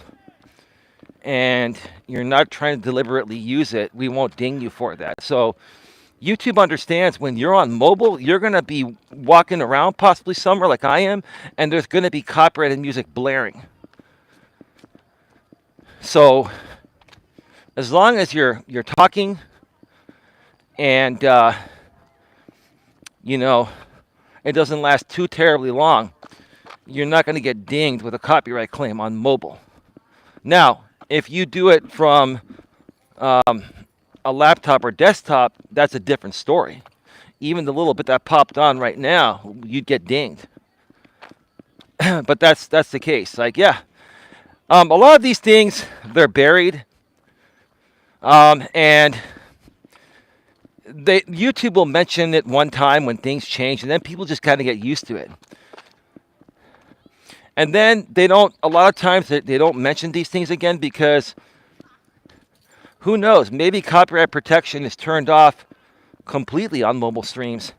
and you're not trying to deliberately use it, we won't ding you for that. So YouTube understands when you're on mobile, you're going to be walking around possibly somewhere like I am, and there's going to be copyrighted music blaring. So as long as you're talking and, it doesn't last too terribly long, you're not going to get dinged with a copyright claim on mobile. Now, if you do it from a laptop or desktop, that's a different story. Even the little bit that popped on right now, you'd get dinged. But that's the case. Like, yeah. A lot of these things, they're buried. And YouTube will mention it one time when things change, and then people just kind of get used to it. And then a lot of times they don't mention these things again because who knows, maybe copyright protection is turned off completely on mobile streams.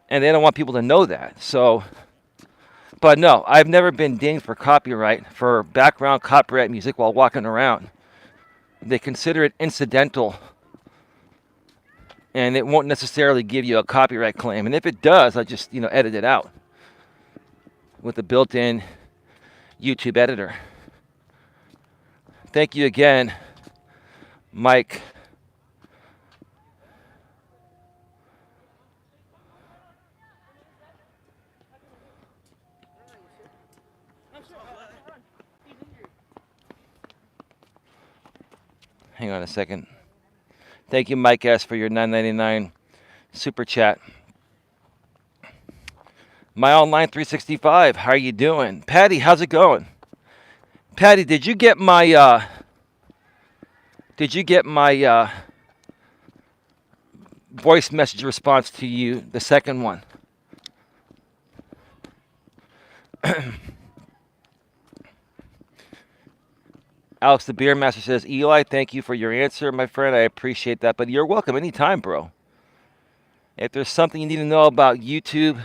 And they don't want people to know that. So, but no, I've never been dinged for copyright, for background copyright music while walking around. They consider it incidental and it won't necessarily give you a copyright claim. And if it does, I just edit it out with the built-in YouTube editor. Thank you again, Mike. Hang on a second. Thank you, Mike S., for your $9.99 super chat. My Online 365, how are you doing? Patty, how's it going? Patty, did you get my voice message response to you, the second one? Alex the Beer Master says, Eli, thank you for your answer, my friend. I appreciate that, but you're welcome anytime, bro. If there's something you need to know about YouTube,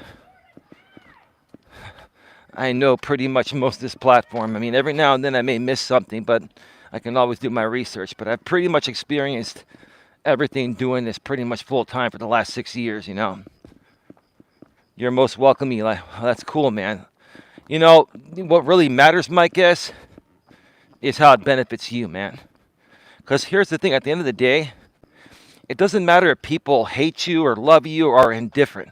I know pretty much most of this platform. I mean, every now and then I may miss something, but I can always do my research. But I've pretty much experienced everything doing this pretty much full time for the last 6 years, You're most welcome, Eli. Well, that's cool, man. What really matters, my guess, is how it benefits you, man. Because here's the thing, at the end of the day, it doesn't matter if people hate you or love you or are indifferent.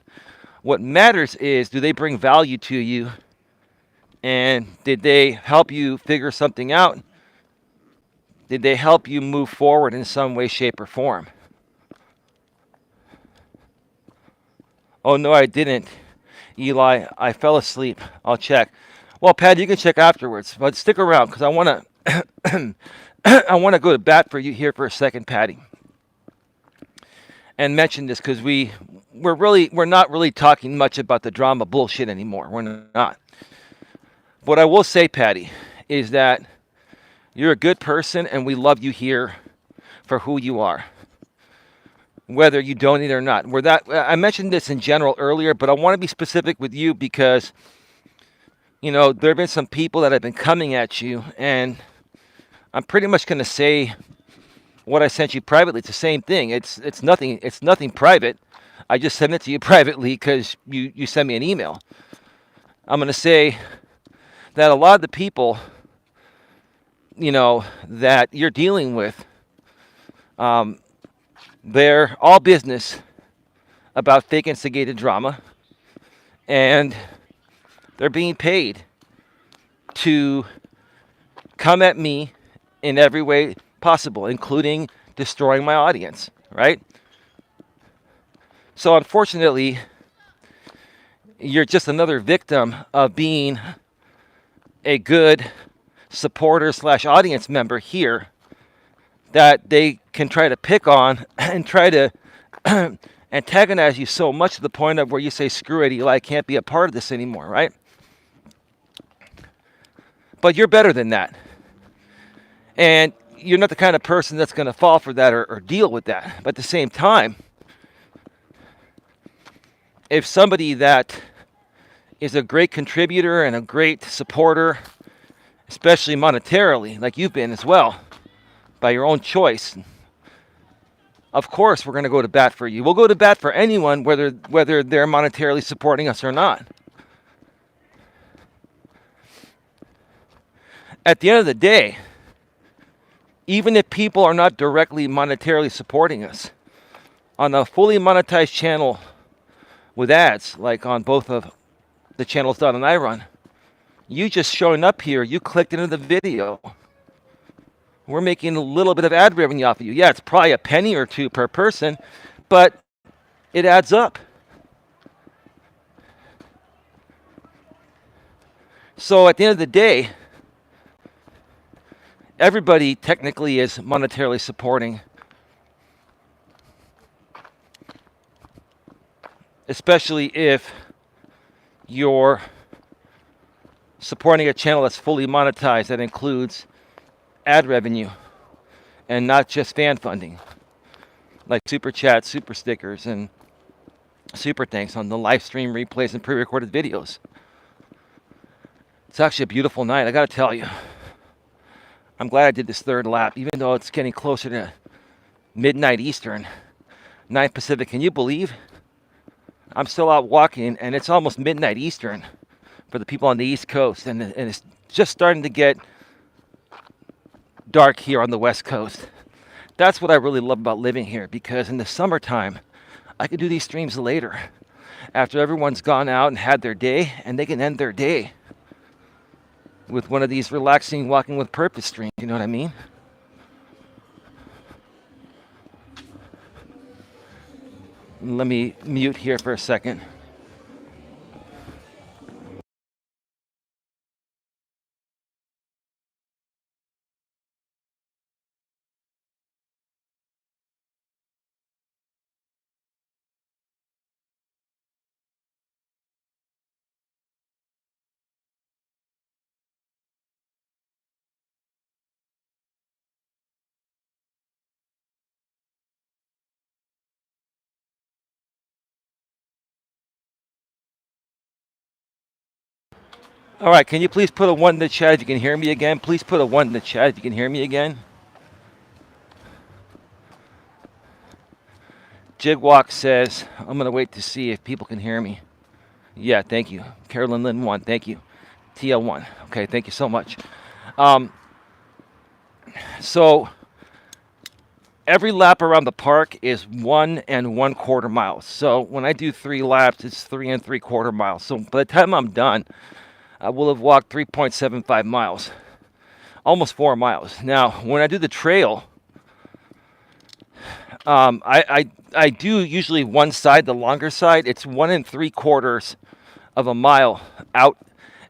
What matters is, do they bring value to you? And did they help you figure something out? Did they help you move forward in some way, shape, or form? Oh, no, I didn't. Eli, I fell asleep. I'll check. Well, Pat, you can check afterwards, but stick around because I want to I want to go to bat for you here for a second, Patty, and mention this because we're not really talking much about the drama bullshit anymore. We're not. What I will say, Patty, is that you're a good person and we love you here for who you are, whether you donate or not. I mentioned this in general earlier, but I want to be specific with you because, there have been some people that have been coming at you, and I'm pretty much going to say what I sent you privately. It's the same thing. It's nothing private. I just sent it to you privately because you sent me an email. I'm going to say that a lot of the people, that you're dealing with, they're all business about fake instigated drama, and they're being paid to come at me in every way possible, including destroying my audience, right? So unfortunately, you're just another victim of being a good supporter / audience member here that they can try to pick on and try to antagonize you so much to the point of where you say, screw it, Eli, I can't be a part of this anymore, right? But you're better than that. And you're not the kind of person that's going to fall for that or deal with that. But at the same time, if somebody that is a great contributor and a great supporter, especially monetarily, like you've been as well, by your own choice, of course we're going to go to bat for you. We'll go to bat for anyone, whether they're monetarily supporting us or not. At the end of the day, even if people are not directly monetarily supporting us, on a fully monetized channel with ads, like on both of the channels Don and I run, you just showing up here, you clicked into the video. We're making a little bit of ad revenue off of you. Yeah, it's probably a penny or two per person, but it adds up. So at the end of the day, everybody technically is monetarily supporting, especially if you're supporting a channel that's fully monetized, that includes ad revenue and not just fan funding, like super chats, super stickers, and super thanks on the live stream replays and pre-recorded videos. It's actually a beautiful night, I gotta tell you. I'm glad I did this third lap, even though it's getting closer to midnight Eastern. 9 Pacific. Can you believe? I'm still out walking, and it's almost midnight Eastern for the people on the East Coast, and it's just starting to get dark here on the West Coast. That's what I really love about living here, because in the summertime, I can do these streams later after everyone's gone out and had their day, and they can end their day with one of these relaxing walking with purpose streams. You know what I mean? Let me mute here for a second. All right, can you please put a 1 in the chat if you can hear me again? Please put a 1 in the chat if you can hear me again. Jigwalk says, I'm going to wait to see if people can hear me. Yeah, thank you. Carolyn Lynn 1, thank you. TL1, okay, thank you so much. So every lap around the park is 1 1/4 miles. So when I do 3 laps, it's 3 3/4 miles. So by the time I'm done, I will have walked 3.75 miles, almost 4 miles. Now, when I do the trail, I do usually one side, the longer side. It's 1 3/4 of a mile out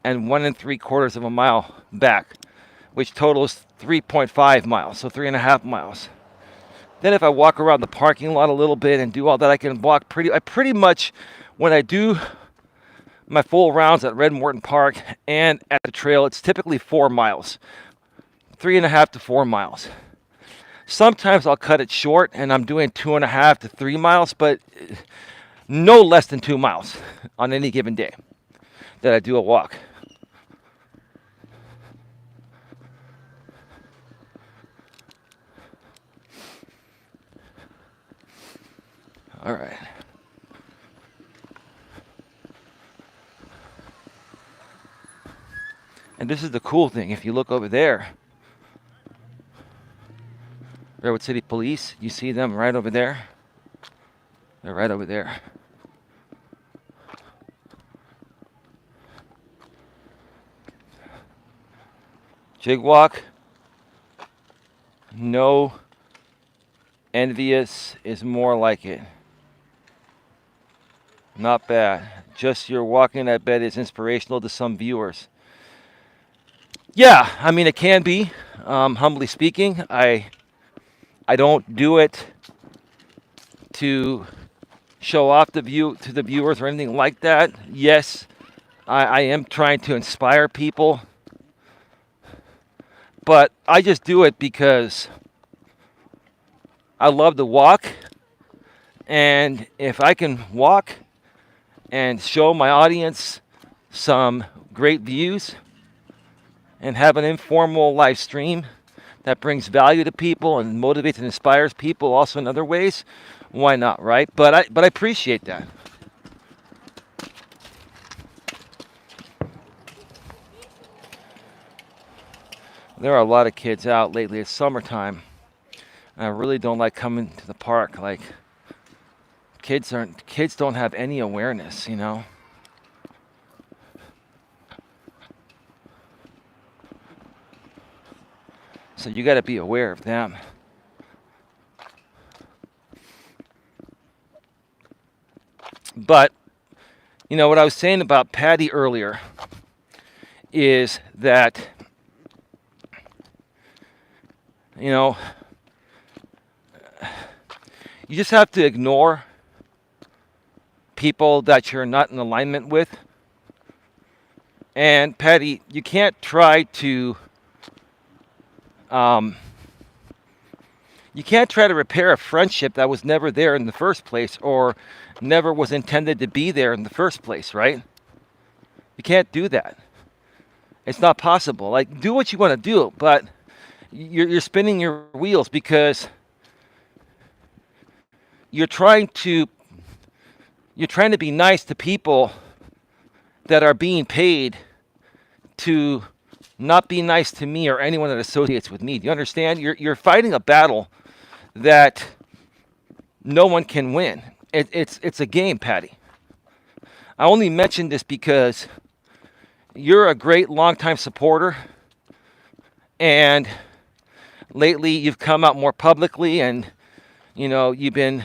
and 1 3/4 of a mile back, which totals 3.5 miles, so 3.5 miles. Then if I walk around the parking lot a little bit and do all that, I can walk I pretty much, when I do my full rounds at Red Morton Park and at the trail, it's typically 4 miles, 3.5 to 4 miles. Sometimes I'll cut it short and I'm doing 2.5 to 3 miles, but no less than 2 miles on any given day that I do a walk. All right. And this is the cool thing. If you look over there, Redwood City Police, you see them right over there? They're right over there. Jigwalk, no, envious is more like it. Not bad. Just your walking, I bet, is inspirational to some viewers. Yeah, I mean, it can be. Humbly speaking, I don't do it to show off to the viewers or anything like that. Yes, I am trying to inspire people, but I just do it because I love to walk, and if I can walk and show my audience some great views and have an informal live stream that brings value to people and motivates and inspires people also in other ways, why not, right? But I appreciate that. There are a lot of kids out lately. It's summertime, and I really don't like coming to the park. Like, kids don't have any awareness, you know. So you got to be aware of them. But, you know, what I was saying about Patty earlier is that, you know, you just have to ignore people that you're not in alignment with. And Patty, you can't try to repair a friendship that was never there in the first place, or never was intended to be there in the first place, right? You can't do that. It's not possible. Like, do what you want to do, but you're spinning your wheels because you're trying to be nice to people that are being paid to not be nice to me or anyone that associates with me. Do you understand? You're fighting a battle that no one can win. It's a game, Patty. I only mention this because you're a great longtime supporter, and lately you've come out more publicly, and you've been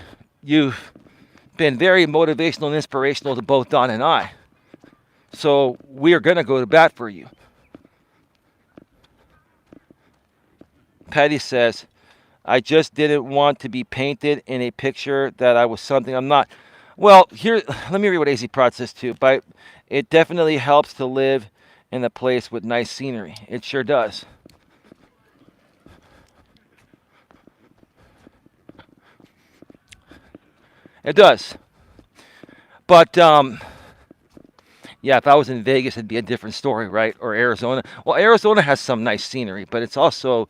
very motivational and inspirational to both Don and I. So we are going to go to bat for you. Patty says, I just didn't want to be painted in a picture that I was something I'm not. Well, here, let me read what AZ Prod says too. But it definitely helps to live in a place with nice scenery. It sure does. It does. But, yeah, if I was in Vegas, it'd be a different story, right? Or Arizona. Well, Arizona has some nice scenery, but it's also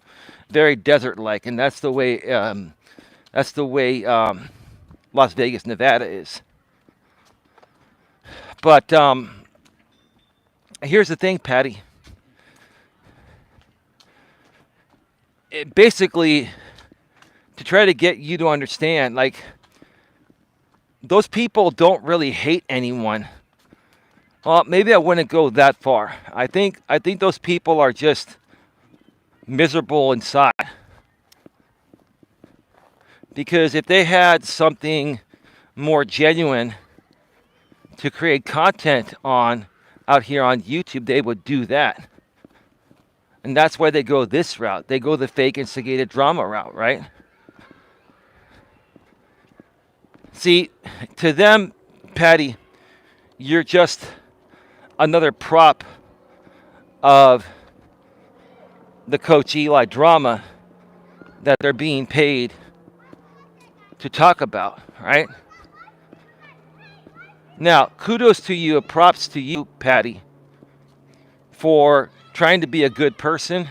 very desert-like, and that's the way Las Vegas, Nevada is. But here's the thing, Patty. Basically, to try to get you to understand, like, those people don't really hate anyone. Well, maybe I wouldn't go that far. I think those people are just miserable inside. Because if they had something more genuine to create content on out here on YouTube, they would do that. And that's why they go this route. They go the fake instigated drama route, right? See, to them, Patty, you're just another prop of the Coach Eli drama that they're being paid to talk about, right? Now, kudos to you, props to you, Patty, for trying to be a good person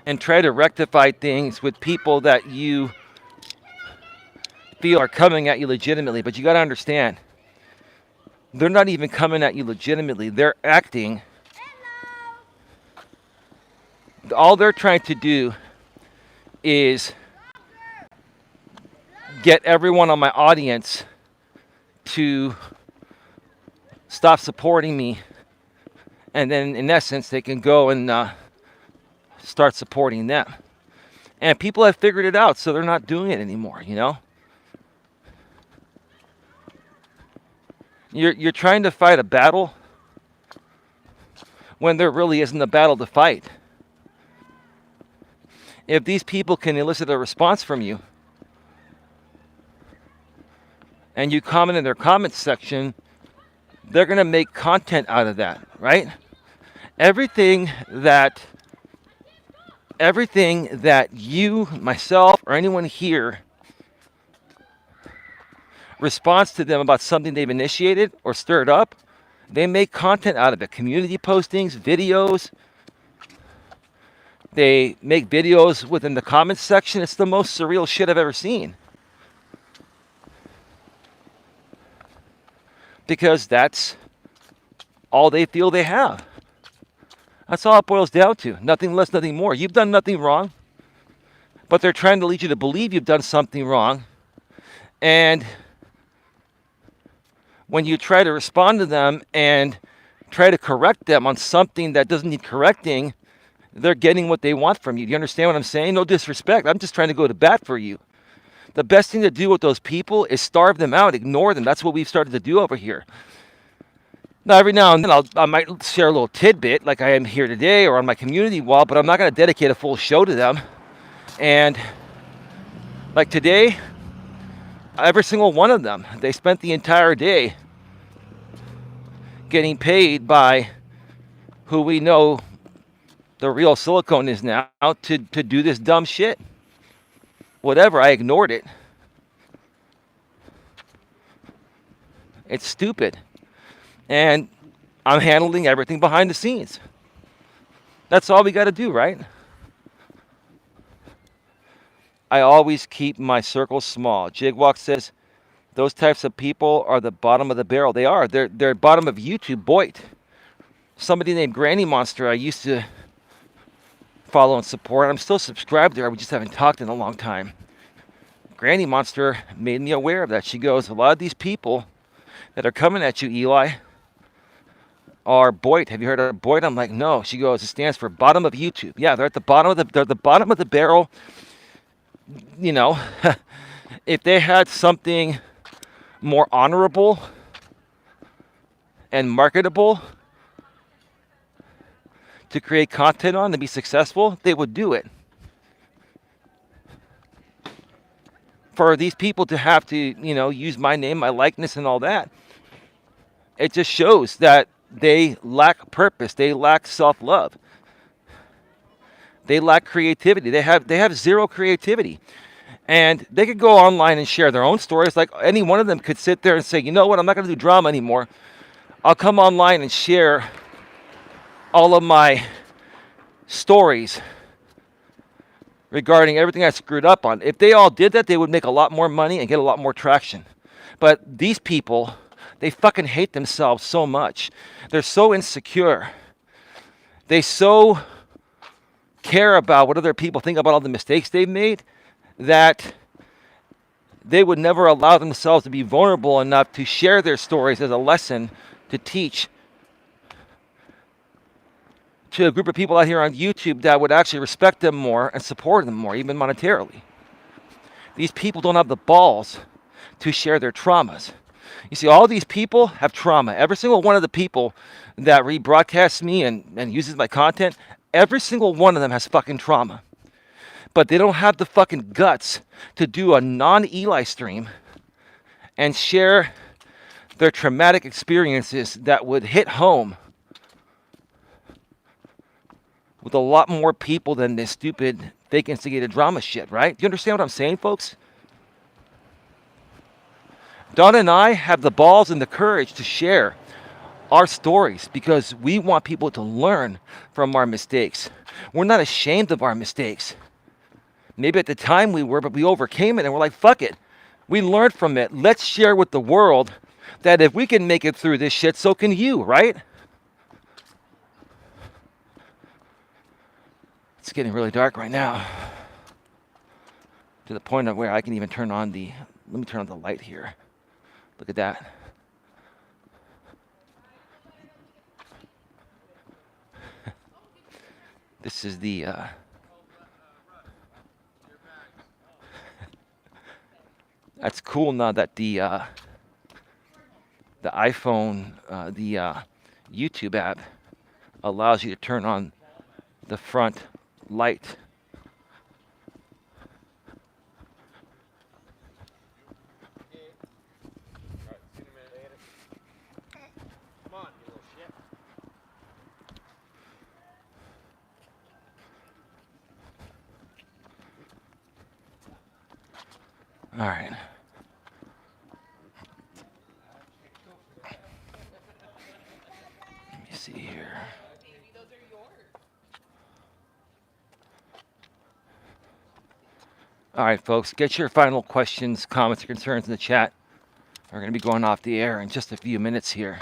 and try to rectify things with people that you feel are coming at you legitimately. But you got to understand, they're not even coming at you legitimately. They're acting. All they're trying to do is get everyone on my audience to stop supporting me, and then in essence they can go and start supporting them. And people have figured it out, so they're not doing it anymore. You're trying to fight a battle when there really isn't a battle to fight. If these people can elicit a response from you, and you comment in their comments section, they're going to make content out of that, right? Everything that you, myself, or anyone here responds to them about something they've initiated or stirred up, they make content out of it. Community postings, videos. They make videos within the comments section. It's the most surreal shit I've ever seen. Because that's all they feel they have. That's all it boils down to. Nothing less, nothing more. You've done nothing wrong, but they're trying to lead you to believe you've done something wrong. And when you try to respond to them and try to correct them on something that doesn't need correcting, they're getting what they want from you. Do you understand what I'm saying? No disrespect. I'm just trying to go to bat for you. The best thing to do with those people is starve them out, ignore them. That's what we've started to do over here. Now, every now and then I might share a little tidbit like I am here today or on my community wall, but I'm not going to dedicate a full show to them. And like today, every single one of them, they spent the entire day getting paid by who we know the real silicone is now to do this dumb shit. Whatever, I ignored it. It's stupid. And I'm handling everything behind the scenes. That's all we got to do, right? I always keep my circle small. Jigwalk says, Those types of people are the bottom of the barrel. They are. They're bottom of YouTube. Boyd. Somebody named Granny Monster I used to follow and support. I'm still subscribed to her. We just haven't talked in a long time. Granny Monster made me aware of that. She goes, a lot of these people that are coming at you, Eli, are Boyd. Have you heard of Boyd? I'm like, no. She goes, it stands for bottom of YouTube. Yeah, they're at the bottom of the bottom of the barrel. You know, if they had something more honorable and marketable to create content on to be successful, they would do it. For these people to have to, use my name, my likeness, and all that, it just shows that they lack purpose. They lack self-love. They lack creativity. They have zero creativity. And they could go online and share their own stories. Like any one of them could sit there and say, you know what, I'm not going to do drama anymore. I'll come online and share all of my stories regarding everything I screwed up on. If they all did that, they would make a lot more money and get a lot more traction. But these people, they fucking hate themselves so much. They're so insecure. They so care about what other people think about all the mistakes they've made that they would never allow themselves to be vulnerable enough to share their stories as a lesson to teach to a group of people out here on YouTube that would actually respect them more and support them more, even monetarily. These people don't have the balls to share their traumas. You see, all these people have trauma. Every single one of the people that rebroadcasts me and uses my content, every single one of them has fucking trauma. But they don't have the fucking guts to do a non-Eli stream and share their traumatic experiences that would hit home with a lot more people than this stupid fake instigated drama shit, right? Do you understand what I'm saying, folks? Donna and I have the balls and the courage to share our stories because we want people to learn from our mistakes. We're not ashamed of our mistakes. Maybe at the time we were, but we overcame it and we're like, fuck it. We learned from it. Let's share with the world that if we can make it through this shit, so can you, right? It's getting really dark right now. To the point of where I can even turn on let me turn on the light here. Look at that. This is the that's cool now that the iPhone, the YouTube app allows you to turn on the front light. All right. Let me see here. All right, folks, get your final questions, comments, or concerns in the chat. We're going to be going off the air in just a few minutes here.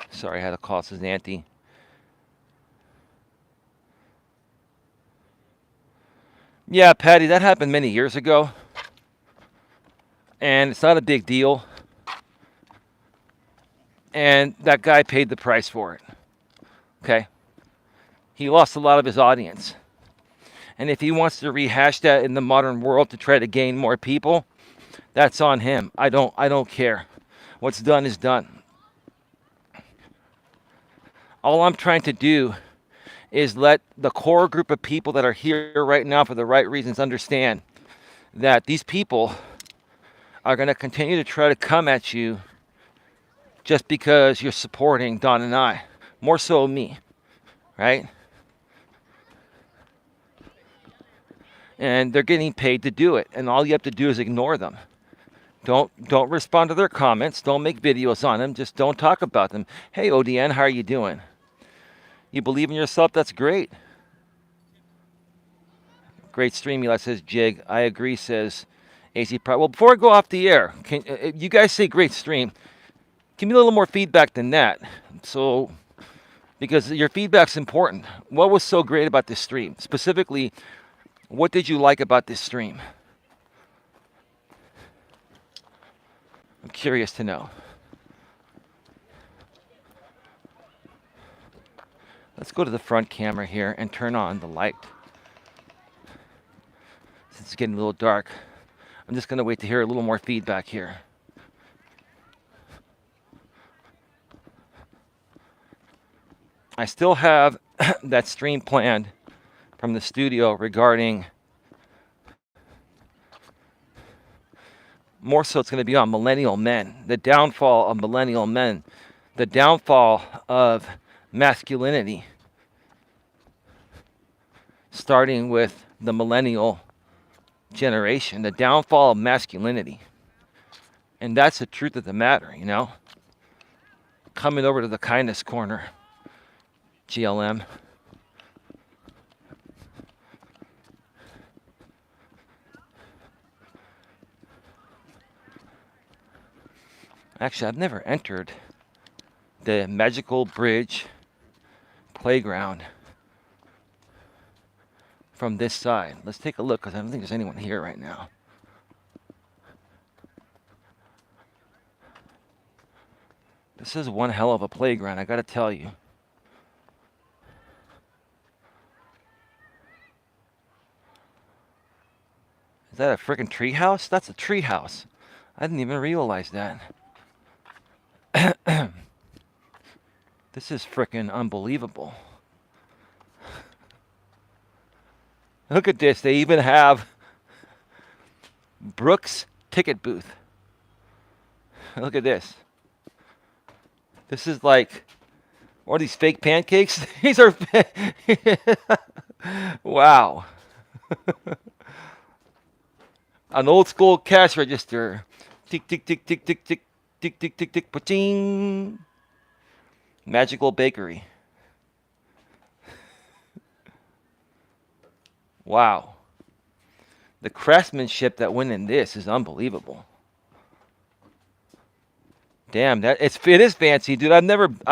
Sorry, I had to call Auntie. Yeah, Patty, that happened many years ago. And it's not a big deal. And that guy paid the price for it. Okay? He lost a lot of his audience. And if he wants to rehash that in the modern world to try to gain more people, that's on him. I don't care. What's done is done. All I'm trying to do is let the core group of people that are here right now for the right reasons understand that these people are going to continue to try to come at you just because you're supporting Don and I. More so me, right? And they're getting paid to do it. And all you have to do is ignore them. Don't respond to their comments. Don't make videos on them. Just don't talk about them. Hey, ODN, how are you doing? You believe in yourself? That's great. Great stream, Eli says Jig. I agree, says AC Pro. Well, before I go off the air, can you guys say great stream? Give me a little more feedback than that. So, because your feedback's important. What was so great about this stream? Specifically, what did you like about this stream? I'm curious to know. Let's go to the front camera here and turn on the light. Since it's getting a little dark, I'm just going to wait to hear a little more feedback here. I still have that stream planned from the studio regarding, more so it's going to be on millennial men, the downfall of millennial men, the downfall of masculinity, starting with the millennial generation, the downfall of masculinity. And that's the truth of the matter, you know. Coming over to the kindness corner, GLM. Actually, I've never entered the Magical Bridge playground from this side. Let's take a look, because I don't think there's anyone here right now. This is one hell of a playground, I gotta tell you. Is that a freaking tree house? That's a tree house. I didn't even realize that. This is freaking unbelievable. Look at this. They even have Brooks ticket booth. Look at this. This is like, what are these fake pancakes? These are, wow. An old school cash register. Tick, tick, tick, tick, tick, tick, tick, tick, tick, tick, pa-ching. Magical bakery. Wow. The craftsmanship that went in this is unbelievable. Damn, it is fancy, dude. I've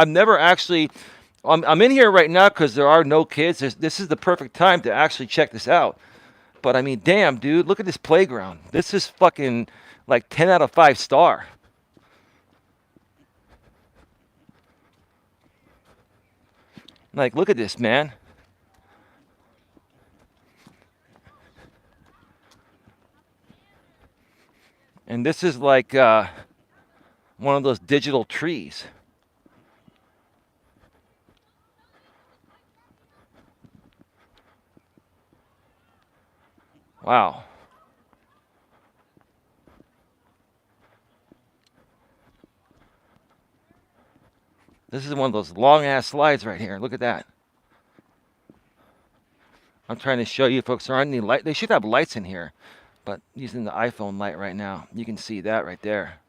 never actually. I'm in here right now because there are no kids. This is the perfect time to actually check this out. But I mean, damn, dude, look at this playground. This is fucking like 10 out of 5 star. Like, look at this, man. And this is like one of those digital trees. Wow. This is one of those long-ass slides right here. Look at that. I'm trying to show you folks, there aren't any light. They should have lights in here. But using the iPhone light right now, you can see that right there.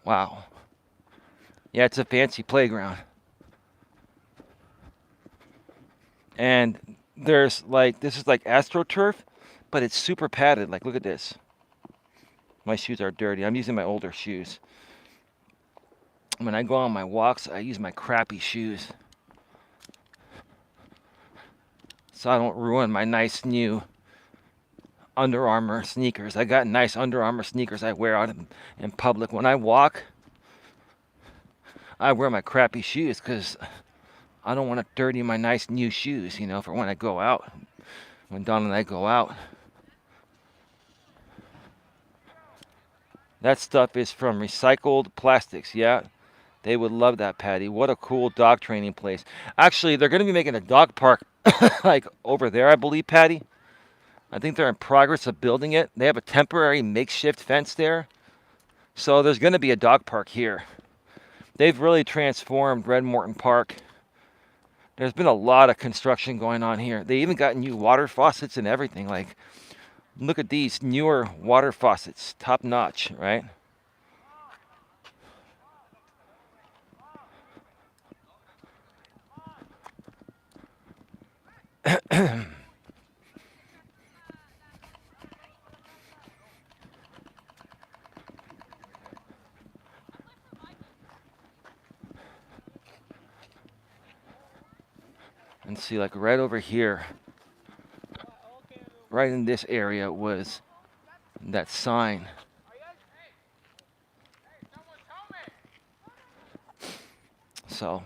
Wow. Yeah, it's a fancy playground. And there's like, this is like AstroTurf, but it's super padded. Like, look at this. My shoes are dirty. I'm using my older shoes. When I go on my walks, I use my crappy shoes, so I don't ruin my nice new Under Armour sneakers. I got nice Under Armour sneakers I wear out in public. When I walk, I wear my crappy shoes because I don't want to dirty my nice new shoes, you know, for when I go out. When Don and I go out. That stuff is from recycled plastics, yeah. They would love that, Patty. What a cool dog training place. Actually, they're going to be making a dog park like over there, I believe, Patty. I think they're in progress of building it. They have a temporary makeshift fence there. So there's going to be a dog park here. They've really transformed Red Morton Park. There's been a lot of construction going on here. They even got new water faucets and everything. Like, Look at these newer water faucets, top notch, right? And see, like right over here, right in this area was that sign. So,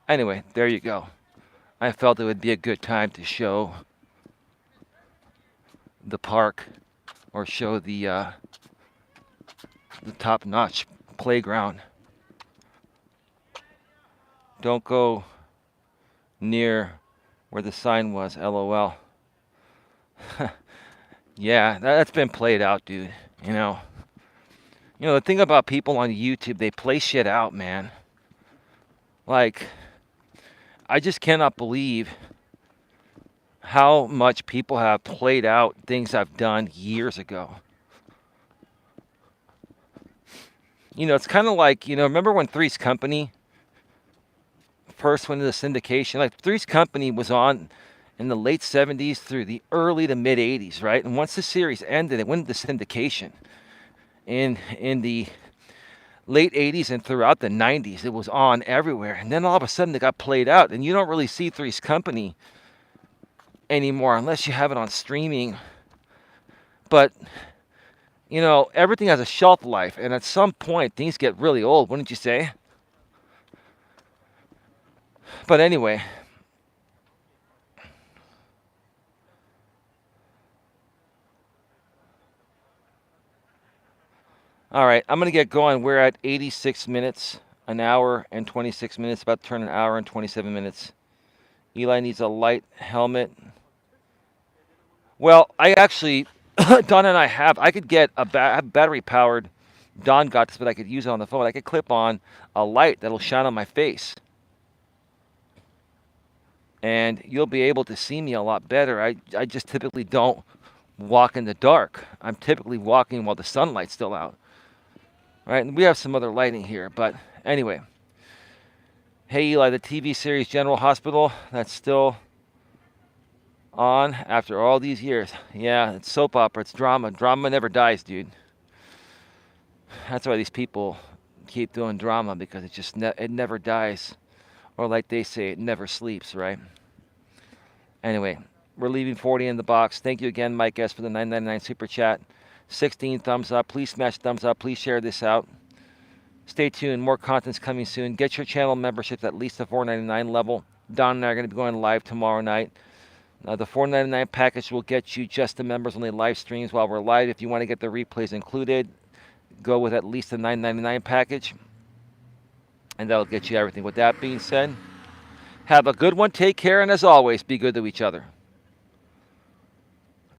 anyway, there you go. I felt it would be a good time to show the park or show the top-notch playground. Don't go near where the sign was, LOL. Yeah, that's been played out, dude. You know, the thing about people on YouTube, they play shit out, man. Like, I just cannot believe how much people have played out things I've done years ago. It's kind of like, remember when Three's Company first went into syndication? Like, Three's Company was on in the late 70s through the early to mid 80s, right? And once the series ended, it went into syndication. In the late 80s and throughout the 90s, it was on everywhere. And then all of a sudden, it got played out. And you don't really see Three's Company anymore unless you have it on streaming. But, everything has a shelf life. And at some point, things get really old, wouldn't you say? But anyway. All right, I'm going to get going. We're at 86 minutes, an hour and 26 minutes, about to turn an hour and 27 minutes. Eli needs a light helmet. Well, I actually, Don and I could get a battery-powered, Don got this, but I could use it on the phone. I could clip on a light that'll shine on my face. And you'll be able to see me a lot better. I just typically don't walk in the dark. I'm typically walking while the sunlight's still out. All right, and we have some other lighting here, but anyway. Hey, Eli, the TV series General Hospital, that's still on after all these years. Yeah, it's soap opera, it's drama. Drama never dies, dude. That's why these people keep doing drama, because it just it never dies. Or like they say, it never sleeps, right? Anyway, we're leaving 40 in the box. Thank you again, Mike S., for the $9.99 super chat. 16 thumbs up. Please smash thumbs up. Please share this out. Stay tuned. More content's coming soon. Get your channel membership at least the $4.99 level. Don and I are going to be going live tomorrow night. The $4.99 package will get you just the members-only live streams while we're live. If you want to get the replays included, go with at least the $9.99 package. And that'll get you everything. With that being said, have a good one. Take care. And as always, be good to each other.